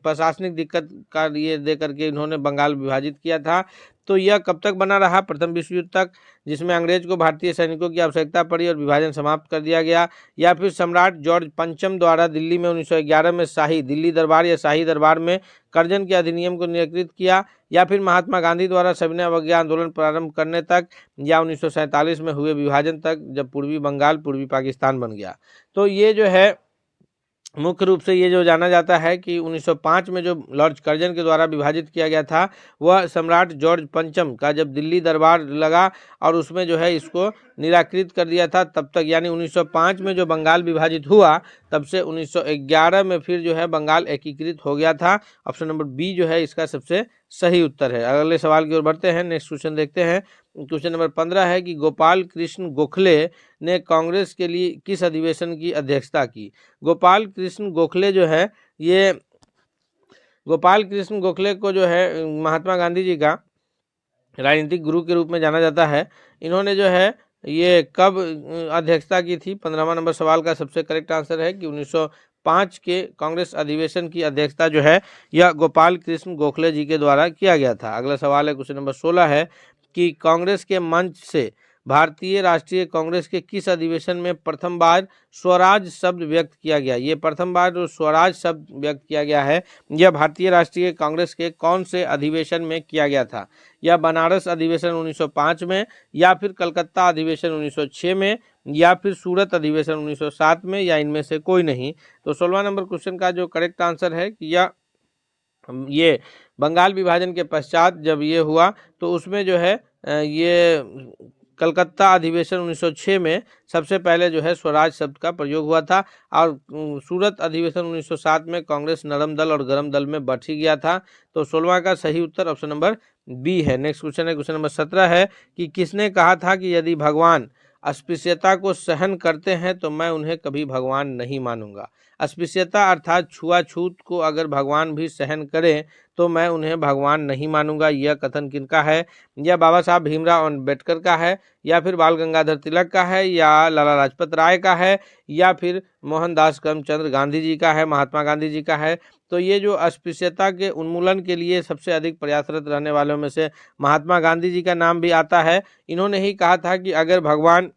प्रशासनिक दिक्कत का ये दे करके इन्होंने बंगाल विभाजित किया था। तो यह कब तक बना रहा, प्रथम विश्व युद्ध तक, जिसमें अंग्रेज को भारतीय सैनिकों की आवश्यकता पड़ी और विभाजन समाप्त कर दिया गया, या फिर सम्राट जॉर्ज पंचम द्वारा दिल्ली में 1911 में शाही दिल्ली दरबार या शाही दरबार में कर्जन के अधिनियम को निराकृत किया, या फिर महात्मा गांधी द्वारा सविनय अवज्ञा आंदोलन प्रारंभ करने तक, या 1947 में हुए विभाजन तक जब पूर्वी बंगाल पूर्वी पाकिस्तान बन गया। तो ये जो है मुख्य रूप से ये जो जाना जाता है कि 1905 में जो लॉर्ड कर्जन के द्वारा विभाजित किया गया था, वह सम्राट जॉर्ज पंचम का जब दिल्ली दरबार लगा और उसमें जो है इसको निराकृत कर दिया था, तब तक, यानी 1905 में जो बंगाल विभाजित हुआ, तब से 1911 में फिर जो है बंगाल एकीकृत हो गया था। ऑप्शन नंबर बी जो है इसका सबसे सही उत्तर है। अगले सवाल की ओर बढ़ते हैं, नेक्स्ट क्वेश्चन देखते हैं। क्वेश्चन नंबर 15 है कि गोपाल कृष्ण गोखले ने कांग्रेस के लिए किस अधिवेशन की अध्यक्षता की। गोपाल कृष्ण गोखले जो है, ये गोपाल कृष्ण गोखले को जो है महात्मा गांधी जी का राजनीतिक गुरु के रूप में जाना जाता है। इन्होंने जो है ये कब अध्यक्षता की थी। 15वां नंबर सवाल का सबसे करेक्ट आंसर है कि 1905 के कांग्रेस अधिवेशन की अध्यक्षता जो है यह गोपाल कृष्ण गोखले जी के द्वारा किया गया था। अगला सवाल है क्वेश्चन नंबर 16 है कि कांग्रेस के मंच से भारतीय राष्ट्रीय कांग्रेस के किस अधिवेशन में प्रथम बार स्वराज शब्द व्यक्त किया गया। ये प्रथम बार जो स्वराज शब्द व्यक्त किया गया है, यह भारतीय राष्ट्रीय कांग्रेस के कौन से अधिवेशन में किया गया था। यह बनारस अधिवेशन 1905 में, या फिर कलकत्ता अधिवेशन 1906 में, या फिर सूरत अधिवेशन 1907 में, या इनमें से कोई नहीं। तो 16वां नंबर क्वेश्चन का जो करेक्ट आंसर है कि ये बंगाल विभाजन के पश्चात जब ये हुआ, तो उसमें जो है ये कलकत्ता अधिवेशन 1906 में सबसे पहले जो है स्वराज शब्द का प्रयोग हुआ था, और सूरत अधिवेशन 1907 में कांग्रेस नरम दल और गरम दल में बट ही गया था। तो 16वां का सही उत्तर ऑप्शन नंबर बी है। नेक्स्ट क्वेश्चन है क्वेश्चन नंबर 17 है कि किसने कहा था कि यदि भगवान अस्पृश्यता को सहन करते हैं तो मैं उन्हें कभी भगवान नहीं मानूंगा। अस्पृश्यता अर्थात छुआछूत को अगर भगवान भी सहन करें तो मैं उन्हें भगवान नहीं मानूंगा, यह कथन किनका है। यह बाबा साहब भीमराव अम्बेडकर का है, या फिर बाल गंगाधर तिलक का है, या लाला लाजपत राय का है, या फिर मोहनदास करमचंद गांधी जी का है, महात्मा गांधी जी का है। तो ये जो अस्पृश्यता के उन्मूलन के लिए सबसे अधिक प्रयासरत रहने वालों में से महात्मा गांधी जी का नाम भी आता है। इन्होंने ही कहा था कि अगर भगवान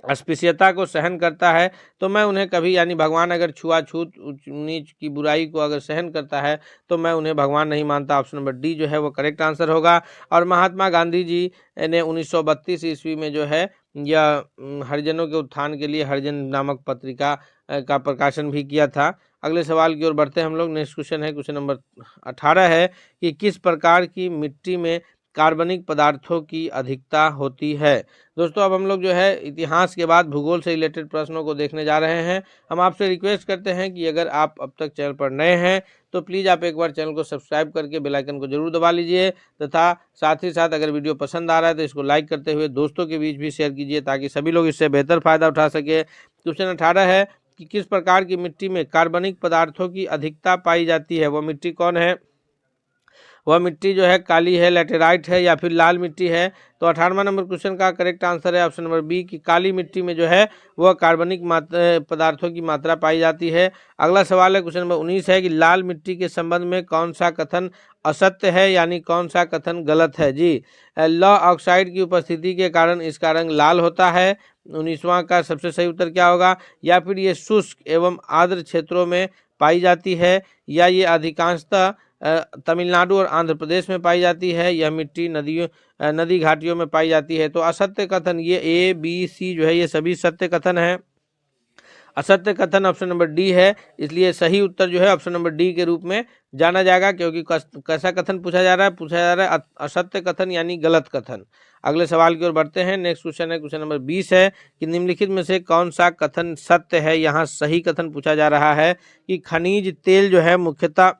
अस्पृश्यता को सहन करता है तो मैं उन्हें कभी, यानी भगवान अगर छुआछूत ऊंच नीच की बुराई को अगर सहन करता है तो मैं उन्हें भगवान नहीं मानता। ऑप्शन नंबर डी जो है वो करेक्ट आंसर होगा। और महात्मा गांधी जी ने 1932 ईस्वी में जो है यह हरिजनों के उत्थान के लिए हरिजन नामक पत्रिका का प्रकाशन भी किया था। अगले सवाल की ओर बढ़ते हैं हम लोग। नेक्स्ट क्वेश्चन है क्वेश्चन नंबर 18 है कि किस प्रकार की मिट्टी में कार्बनिक पदार्थों की अधिकता होती है। दोस्तों अब हम लोग जो है इतिहास के बाद भूगोल से रिलेटेड प्रश्नों को देखने जा रहे हैं। हम आपसे रिक्वेस्ट करते हैं कि अगर आप अब तक चैनल पर नए हैं तो प्लीज़ आप एक बार चैनल को सब्सक्राइब करके बेल आइकन को जरूर दबा लीजिए, तथा साथ ही साथ अगर वीडियो पसंद आ रहा है तो इसको लाइक करते हुए दोस्तों के बीच भी शेयर कीजिए ताकि सभी लोग इससे बेहतर फ़ायदा उठा सके। क्वेश्चन 18 है कि किस प्रकार की मिट्टी में कार्बनिक पदार्थों की अधिकता पाई जाती है। वह मिट्टी कौन है। वह मिट्टी जो है काली है, लैटेराइट है, या फिर लाल मिट्टी है। तो 18वां नंबर क्वेश्चन का करेक्ट आंसर है ऑप्शन नंबर बी कि काली मिट्टी में जो है वह कार्बनिक पदार्थों की मात्रा पाई जाती है। अगला सवाल है क्वेश्चन नंबर 19 है कि लाल मिट्टी के संबंध में कौन सा कथन असत्य है, यानी कौन सा कथन गलत है। जी, लॉ ऑक्साइड की उपस्थिति के कारण इसका रंग लाल होता है। 19वां का सबसे सही उत्तर क्या होगा। या फिर ये शुष्क एवं आर्द्र क्षेत्रों में पाई जाती है, या ये अधिकांशतः तमिलनाडु और आंध्र प्रदेश में पाई जाती है। यह मिट्टी नदी घाटियों में पाई जाती है। तो असत्य कथन ये ए बी सी जो है ये सभी सत्य कथन है। असत्य कथन ऑप्शन नंबर डी है, इसलिए सही उत्तर जो है ऑप्शन नंबर डी के रूप में जाना जाएगा, क्योंकि कैसा कथन पूछा जा रहा है असत्य कथन यानी गलत कथन। अगले सवाल की ओर बढ़ते हैं। नेक्स्ट क्वेश्चन है क्वेश्चन नंबर 20 है कि निम्नलिखित में से कौन सा कथन सत्य है। यहाँ सही कथन पूछा जा रहा है कि खनिज तेल जो है मुख्यतः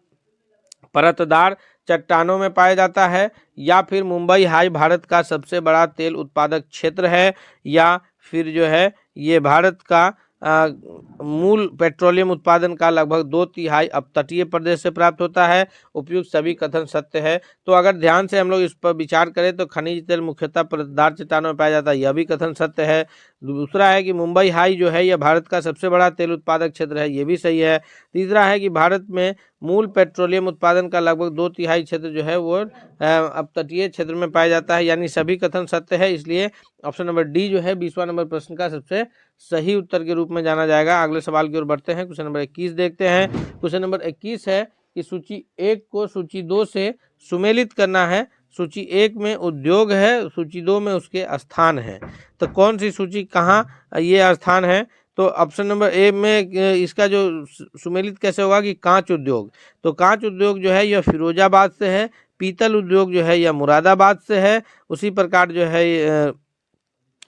परतदार चट्टानों में पाया जाता है, या फिर मुंबई हाई भारत का सबसे बड़ा तेल उत्पादक क्षेत्र है, या फिर जो है ये भारत का मूल पेट्रोलियम उत्पादन का लगभग 2/3 अपतटीय प्रदेश से प्राप्त होता है। उपयुक्त सभी कथन सत्य है। तो अगर ध्यान से हम लोग इस पर विचार करें तो खनिज तेल मुख्यतः परतदार चट्टानों में पाया जाता है, यह भी कथन सत्य है। दूसरा है कि मुंबई हाई जो है यह भारत का सबसे बड़ा तेल उत्पादक क्षेत्र है, ये भी सही है। तीसरा है कि भारत में मूल पेट्रोलियम उत्पादन का लगभग 2/3 क्षेत्र जो है वो अपतटीय क्षेत्र में पाया जाता है, यानी सभी कथन सत्य है। इसलिए ऑप्शन नंबर डी जो है 20वां नंबर प्रश्न का सबसे सही उत्तर के रूप में जाना जाएगा। अगले सवाल की ओर बढ़ते हैं। क्वेश्चन नंबर 21 देखते हैं। क्वेश्चन नंबर 21 है कि सूची 1 को सूची 2 से सुमेलित करना है। सूची 1 में उद्योग है, सूची 2 में उसके स्थान है। तो कौन सी सूची कहाँ ये स्थान है? तो ऑप्शन नंबर ए में इसका जो सुमेलित कैसे होगा कि कांच उद्योग। तो कांच उद्योग जो है यह फिरोजाबाद से है, पीतल उद्योग जो है यह मुरादाबाद से है, उसी प्रकार जो है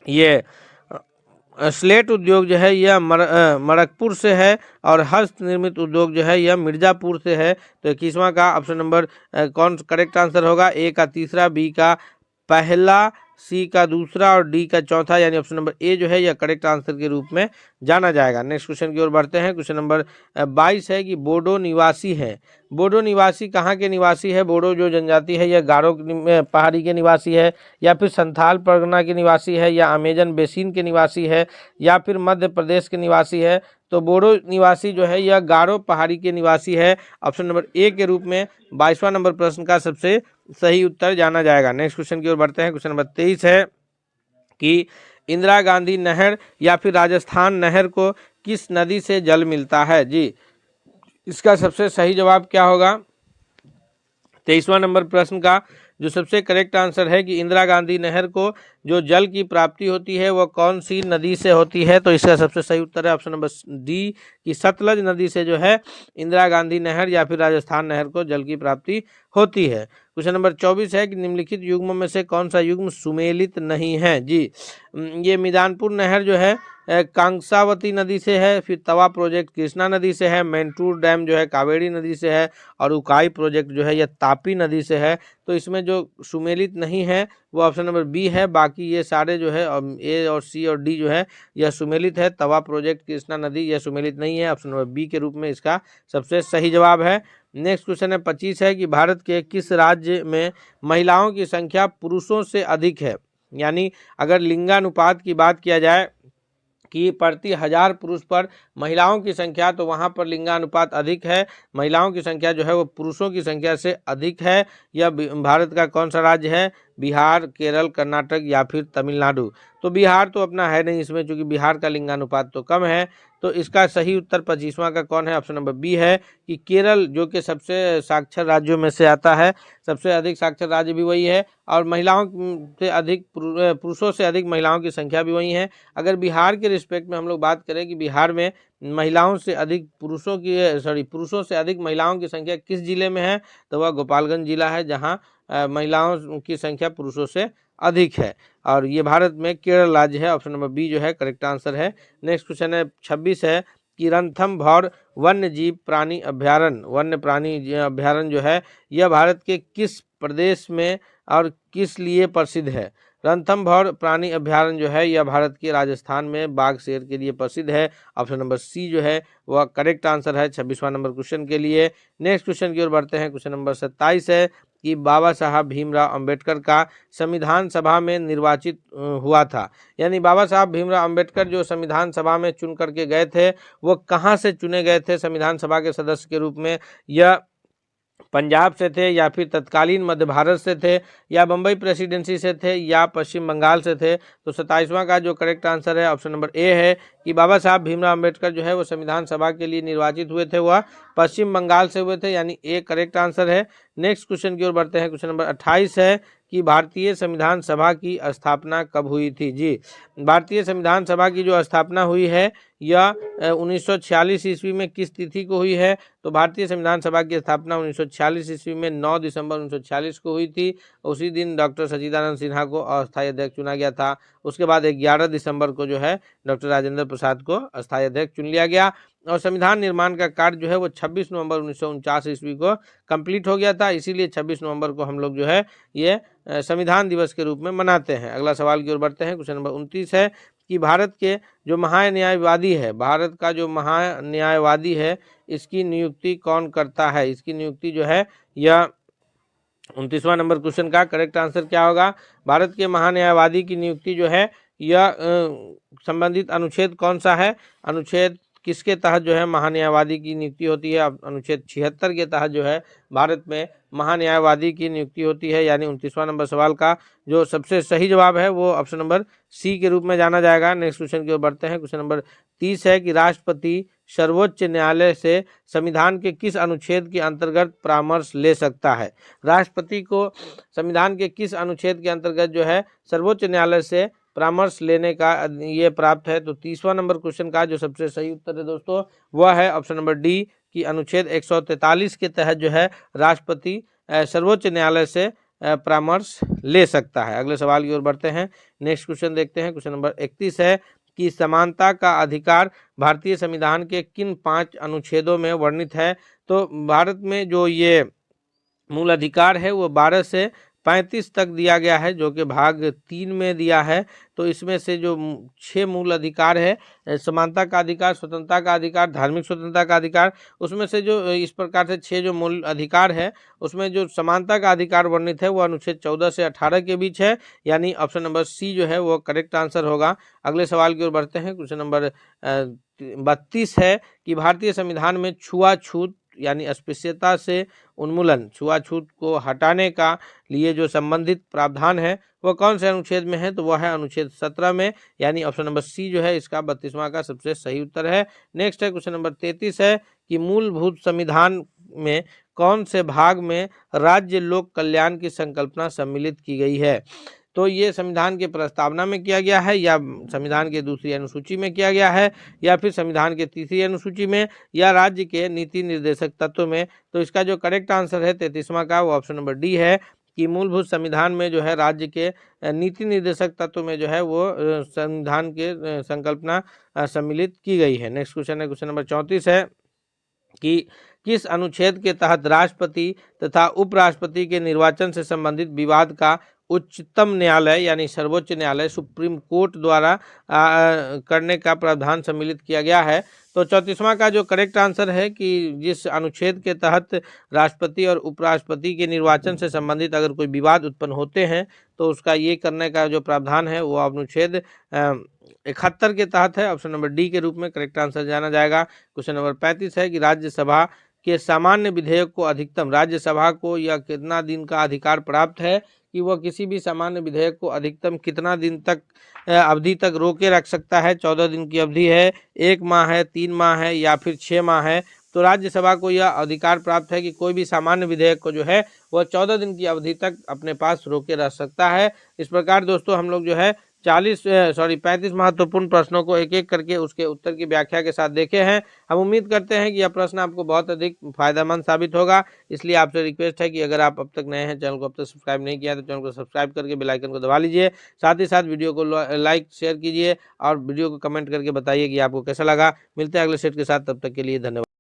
ये स्लेट उद्योग जो है यह मरकपुर से है, और हस्त निर्मित उद्योग जो है यह मिर्जापुर से है। तो 21वां का ऑप्शन नंबर कौन करेक्ट आंसर होगा? ए का तीसरा, बी का पहला, सी का दूसरा और डी का चौथा, यानी ऑप्शन नंबर ए जो है यह करेक्ट आंसर के रूप में जाना जाएगा। नेक्स्ट क्वेश्चन की ओर बढ़ते हैं। क्वेश्चन नंबर 22 है कि बोडो निवासी है। बोडो निवासी कहाँ के निवासी है? बोडो जो जनजाति है यह गारो पहाड़ी के निवासी है, या फिर संथाल परगना के निवासी है, या अमेजन बेसिन के निवासी है, या फिर मध्य प्रदेश के निवासी है। तो बोडो निवासी जो है यह गारो पहाड़ी के निवासी है। ऑप्शन नंबर ए के रूप में 22वां नंबर प्रश्न का सबसे सही उत्तर जाना जाएगा। नेक्स्ट क्वेश्चन की ओर बढ़ते हैं। क्वेश्चन नंबर 23 है कि इंदिरा गांधी नहर या फिर राजस्थान नहर को किस नदी से जल मिलता है? जी, इसका सबसे सही जवाब क्या होगा? 23वां नंबर प्रश्न का जो सबसे करेक्ट आंसर है कि इंदिरा गांधी नहर को जो जल की प्राप्ति होती है वह कौन सी नदी से होती है? तो इसका सबसे सही उत्तर है ऑप्शन नंबर डी कि सतलज नदी से जो है इंदिरा गांधी नहर या फिर राजस्थान नहर को जल की प्राप्ति होती है। क्वेश्चन नंबर 24 है कि निम्नलिखित युग्मों में से कौन सा युग्म सुमेलित नहीं है? जी, ये मिदानपुर नहर जो है कांसावती नदी से है, फिर तवा प्रोजेक्ट कृष्णा नदी से है, मैंटूर डैम जो है कावेरी नदी से है, और उकाई प्रोजेक्ट जो है यह तापी नदी से है। तो इसमें जो सुमेलित नहीं है वो ऑप्शन नंबर बी है। बाकी ये सारे जो है ए और सी और डी जो है यह सुमेलित है। तवा प्रोजेक्ट कृष्णा नदी यह सुमेलित नहीं है। ऑप्शन नंबर बी के रूप में इसका सबसे सही जवाब है। नेक्स्ट क्वेश्चन है 25 है कि भारत के किस राज्य में महिलाओं की संख्या पुरुषों से अधिक है? यानी अगर लिंगानुपात की बात किया जाए कि प्रति 1000 पुरुष पर महिलाओं की संख्या, तो वहाँ पर लिंगानुपात अधिक है। महिलाओं की संख्या जो है वो पुरुषों की संख्या से अधिक है। यह भारत का कौन सा राज्य है? बिहार, केरल, कर्नाटक या फिर तमिलनाडु। तो बिहार तो अपना है नहीं इसमें, क्योंकि बिहार का लिंगानुपात तो कम है। तो इसका सही उत्तर 25वां का कौन है? ऑप्शन नंबर बी है कि केरल, जो कि सबसे साक्षर राज्यों में से आता है, सबसे अधिक साक्षर राज्य भी वही है, और महिलाओं से अधिक पुरुषों से अधिक महिलाओं की संख्या भी वही है। अगर बिहार के रिस्पेक्ट में हम लोग बात करें कि बिहार में महिलाओं से अधिक पुरुषों से अधिक महिलाओं की संख्या किस जिले में है? तो वह गोपालगंज जिला है, जहाँ महिलाओं की संख्या पुरुषों से अधिक है, और ये भारत में केरल राज्य है। ऑप्शन नंबर बी जो है करेक्ट आंसर है। नेक्स्ट क्वेश्चन है 26 है कि रणथंभौर वन्य जीव प्राणी अभ्यारण्य, वन्य प्राणी अभ्यारण्य जो है यह भारत के किस प्रदेश में और किस लिए प्रसिद्ध है? रणथंभौर प्राणी अभ्यारण्य जो है यह भारत के राजस्थान में बाघ शेर के लिए प्रसिद्ध है। ऑप्शन नंबर सी जो है वह करेक्ट आंसर है 26वां नंबर क्वेश्चन के लिए। नेक्स्ट क्वेश्चन की ओर बढ़ते हैं। क्वेश्चन नंबर 27 है कि बाबा साहब भीमराव अंबेडकर का संविधान सभा में निर्वाचित हुआ था। यानी बाबा साहब भीमराव अंबेडकर जो संविधान सभा में चुन करके गए थे, वो कहाँ से चुने गए थे संविधान सभा के सदस्य के रूप में? यह पंजाब से थे, या फिर तत्कालीन मध्य भारत से थे, या बम्बई प्रेसिडेंसी से थे, या पश्चिम बंगाल से थे? तो 27वां का जो करेक्ट आंसर है ऑप्शन नंबर ए है कि बाबा साहब भीमराव अंबेडकर जो है वो संविधान सभा के लिए निर्वाचित हुए थे, वह पश्चिम बंगाल से हुए थे, यानी ए करेक्ट आंसर है। नेक्स्ट क्वेश्चन की ओर बढ़ते हैं। क्वेश्चन नंबर 28 है कि भारतीय संविधान सभा की स्थापना कब हुई थी? जी, भारतीय संविधान सभा की जो स्थापना हुई है यह 1946 ईस्वी में किस तिथि को हुई है? तो भारतीय संविधान सभा की स्थापना 1946 ईस्वी में 9 दिसंबर 1946 को हुई थी। उसी दिन डॉक्टर सच्चिदानंद सिन्हा को अस्थायी अध्यक्ष चुना गया था। उसके बाद 11 दिसंबर को जो है डॉक्टर राजेंद्र प्रसाद को अस्थायी अध्यक्ष चुन लिया गया। और संविधान निर्माण का कार्य जो है वो 26 नवंबर 1949 ईस्वी को कंप्लीट हो गया था। इसीलिए 26 नवंबर को हम लोग जो है ये संविधान दिवस के रूप में मनाते हैं। अगला सवाल की ओर बढ़ते हैं। क्वेश्चन नंबर 29 है कि भारत के जो महान्यायवादी है, भारत का जो महान्यायवादी है, इसकी नियुक्ति कौन करता है? इसकी नियुक्ति जो है यह 29वां नंबर क्वेश्चन का करेक्ट आंसर क्या होगा? भारत के महान्यायवादी की नियुक्ति जो है यह संबंधित अनुच्छेद कौन सा है? अनुच्छेद किसके तहत जो है महान्यायवादी की नियुक्ति होती है? अनुच्छेद 76 के तहत जो है भारत में महान्यायवादी की नियुक्ति होती है। यानी 29वां नंबर सवाल का जो सबसे सही जवाब है वो ऑप्शन नंबर सी के रूप में जाना जाएगा। नेक्स्ट क्वेश्चन की ओर बढ़ते हैं। क्वेश्चन नंबर 30 है कि राष्ट्रपति सर्वोच्च न्यायालय से संविधान के किस अनुच्छेद के अंतर्गत परामर्श ले सकता है? राष्ट्रपति को संविधान के किस अनुच्छेद के अंतर्गत जो है सर्वोच्च न्यायालय से परामर्श लेने का ये प्राप्त है? तो 30वां नंबर क्वेश्चन का जो सबसे सही उत्तर है दोस्तों वह है ऑप्शन नंबर डी कि अनुच्छेद 143 के तहत जो है राष्ट्रपति सर्वोच्च न्यायालय से परामर्श ले सकता है। अगले सवाल की ओर बढ़ते हैं। नेक्स्ट क्वेश्चन देखते हैं। क्वेश्चन नंबर 31 है कि समानता का अधिकार भारतीय संविधान के किन 5 अनुच्छेदों में वर्णित है? तो भारत में जो ये मूल अधिकार है वो 12 से 35 तक दिया गया है, जो कि भाग 3 में दिया है। तो इसमें से जो 6 मूल अधिकार है, समानता का अधिकार, स्वतंत्रता का अधिकार, धार्मिक स्वतंत्रता का अधिकार, उसमें से जो इस प्रकार से 6 जो मूल अधिकार है उसमें जो समानता का अधिकार वर्णित है वो अनुच्छेद 14 से 18 के बीच है। यानी ऑप्शन नंबर सी जो है वो करेक्ट आंसर होगा। अगले सवाल की ओर बढ़ते हैं। क्वेश्चन नंबर 32 है कि भारतीय संविधान में छुआछूत यानी अस्पृश्यता से उन्मूलन, छुआछूत को हटाने का लिए जो संबंधित प्रावधान है वह कौन से अनुच्छेद में है? तो वह है अनुच्छेद 17 में। यानी ऑप्शन नंबर सी जो है इसका 32वां का सबसे सही उत्तर है। नेक्स्ट है क्वेश्चन नंबर 33 है कि मूलभूत संविधान में कौन से भाग में राज्य लोक कल्याण की संकल्पना सम्मिलित की गई है? तो ये संविधान के प्रस्तावना में किया गया है, या संविधान के दूसरी अनुसूची में किया गया है, या फिर संविधान के तीसरी अनुसूची में, या राज्य के नीति निर्देशक तत्व में? तो इसका जो करेक्ट आंसर है 33वां का वो ऑप्शन नंबर डी है कि मूलभूत संविधान में जो है राज्य के नीति निर्देशक तत्व में जो है वो संविधान के संकल्पना सम्मिलित की गई है। नेक्स्ट क्वेश्चन है क्वेश्चन नंबर 34 है कि किस अनुच्छेद के तहत राष्ट्रपति तथा उपराष्ट्रपति के निर्वाचन से संबंधित विवाद का उच्चतम न्यायालय यानी सर्वोच्च न्यायालय सुप्रीम कोर्ट द्वारा करने का प्रावधान सम्मिलित किया गया है? तो 34वां का जो करेक्ट आंसर है कि जिस अनुच्छेद के तहत राष्ट्रपति और उपराष्ट्रपति के निर्वाचन से संबंधित अगर कोई विवाद उत्पन्न होते हैं तो उसका ये करने का जो प्रावधान है वो अनुच्छेद 71 के तहत है। ऑप्शन नंबर डी के रूप में करेक्ट आंसर जाना जाएगा। क्वेश्चन नंबर 35 है कि राज्यसभा के सामान्य विधेयक को अधिकतम, राज्यसभा को यह कितना दिन का अधिकार प्राप्त है कि वह किसी भी सामान्य विधेयक को अधिकतम कितना दिन तक अवधि तक रोके रख सकता है? 14 दिन की अवधि है, 1 माह है, 3 माह है, या फिर 6 माह है? तो राज्यसभा को यह अधिकार प्राप्त है कि कोई भी सामान्य विधेयक को जो है वह 14 दिन की अवधि तक अपने पास रोके रख सकता है। इस प्रकार दोस्तों हम लोग जो है 35 महत्वपूर्ण प्रश्नों को एक एक करके उसके उत्तर की व्याख्या के साथ देखे हैं। हम उम्मीद करते हैं कि यह प्रश्न आपको बहुत अधिक फायदेमंद साबित होगा। इसलिए आपसे रिक्वेस्ट है कि अगर आप अब तक नए हैं, चैनल को अब तक सब्सक्राइब नहीं किया तो चैनल को सब्सक्राइब करके बेल आइकन को दबा लीजिए। साथ ही साथ वीडियो को लाइक शेयर कीजिए और वीडियो को कमेंट करके बताइए कि आपको कैसा लगा। मिलते हैं अगले सेट के साथ, तब तक के लिए धन्यवाद।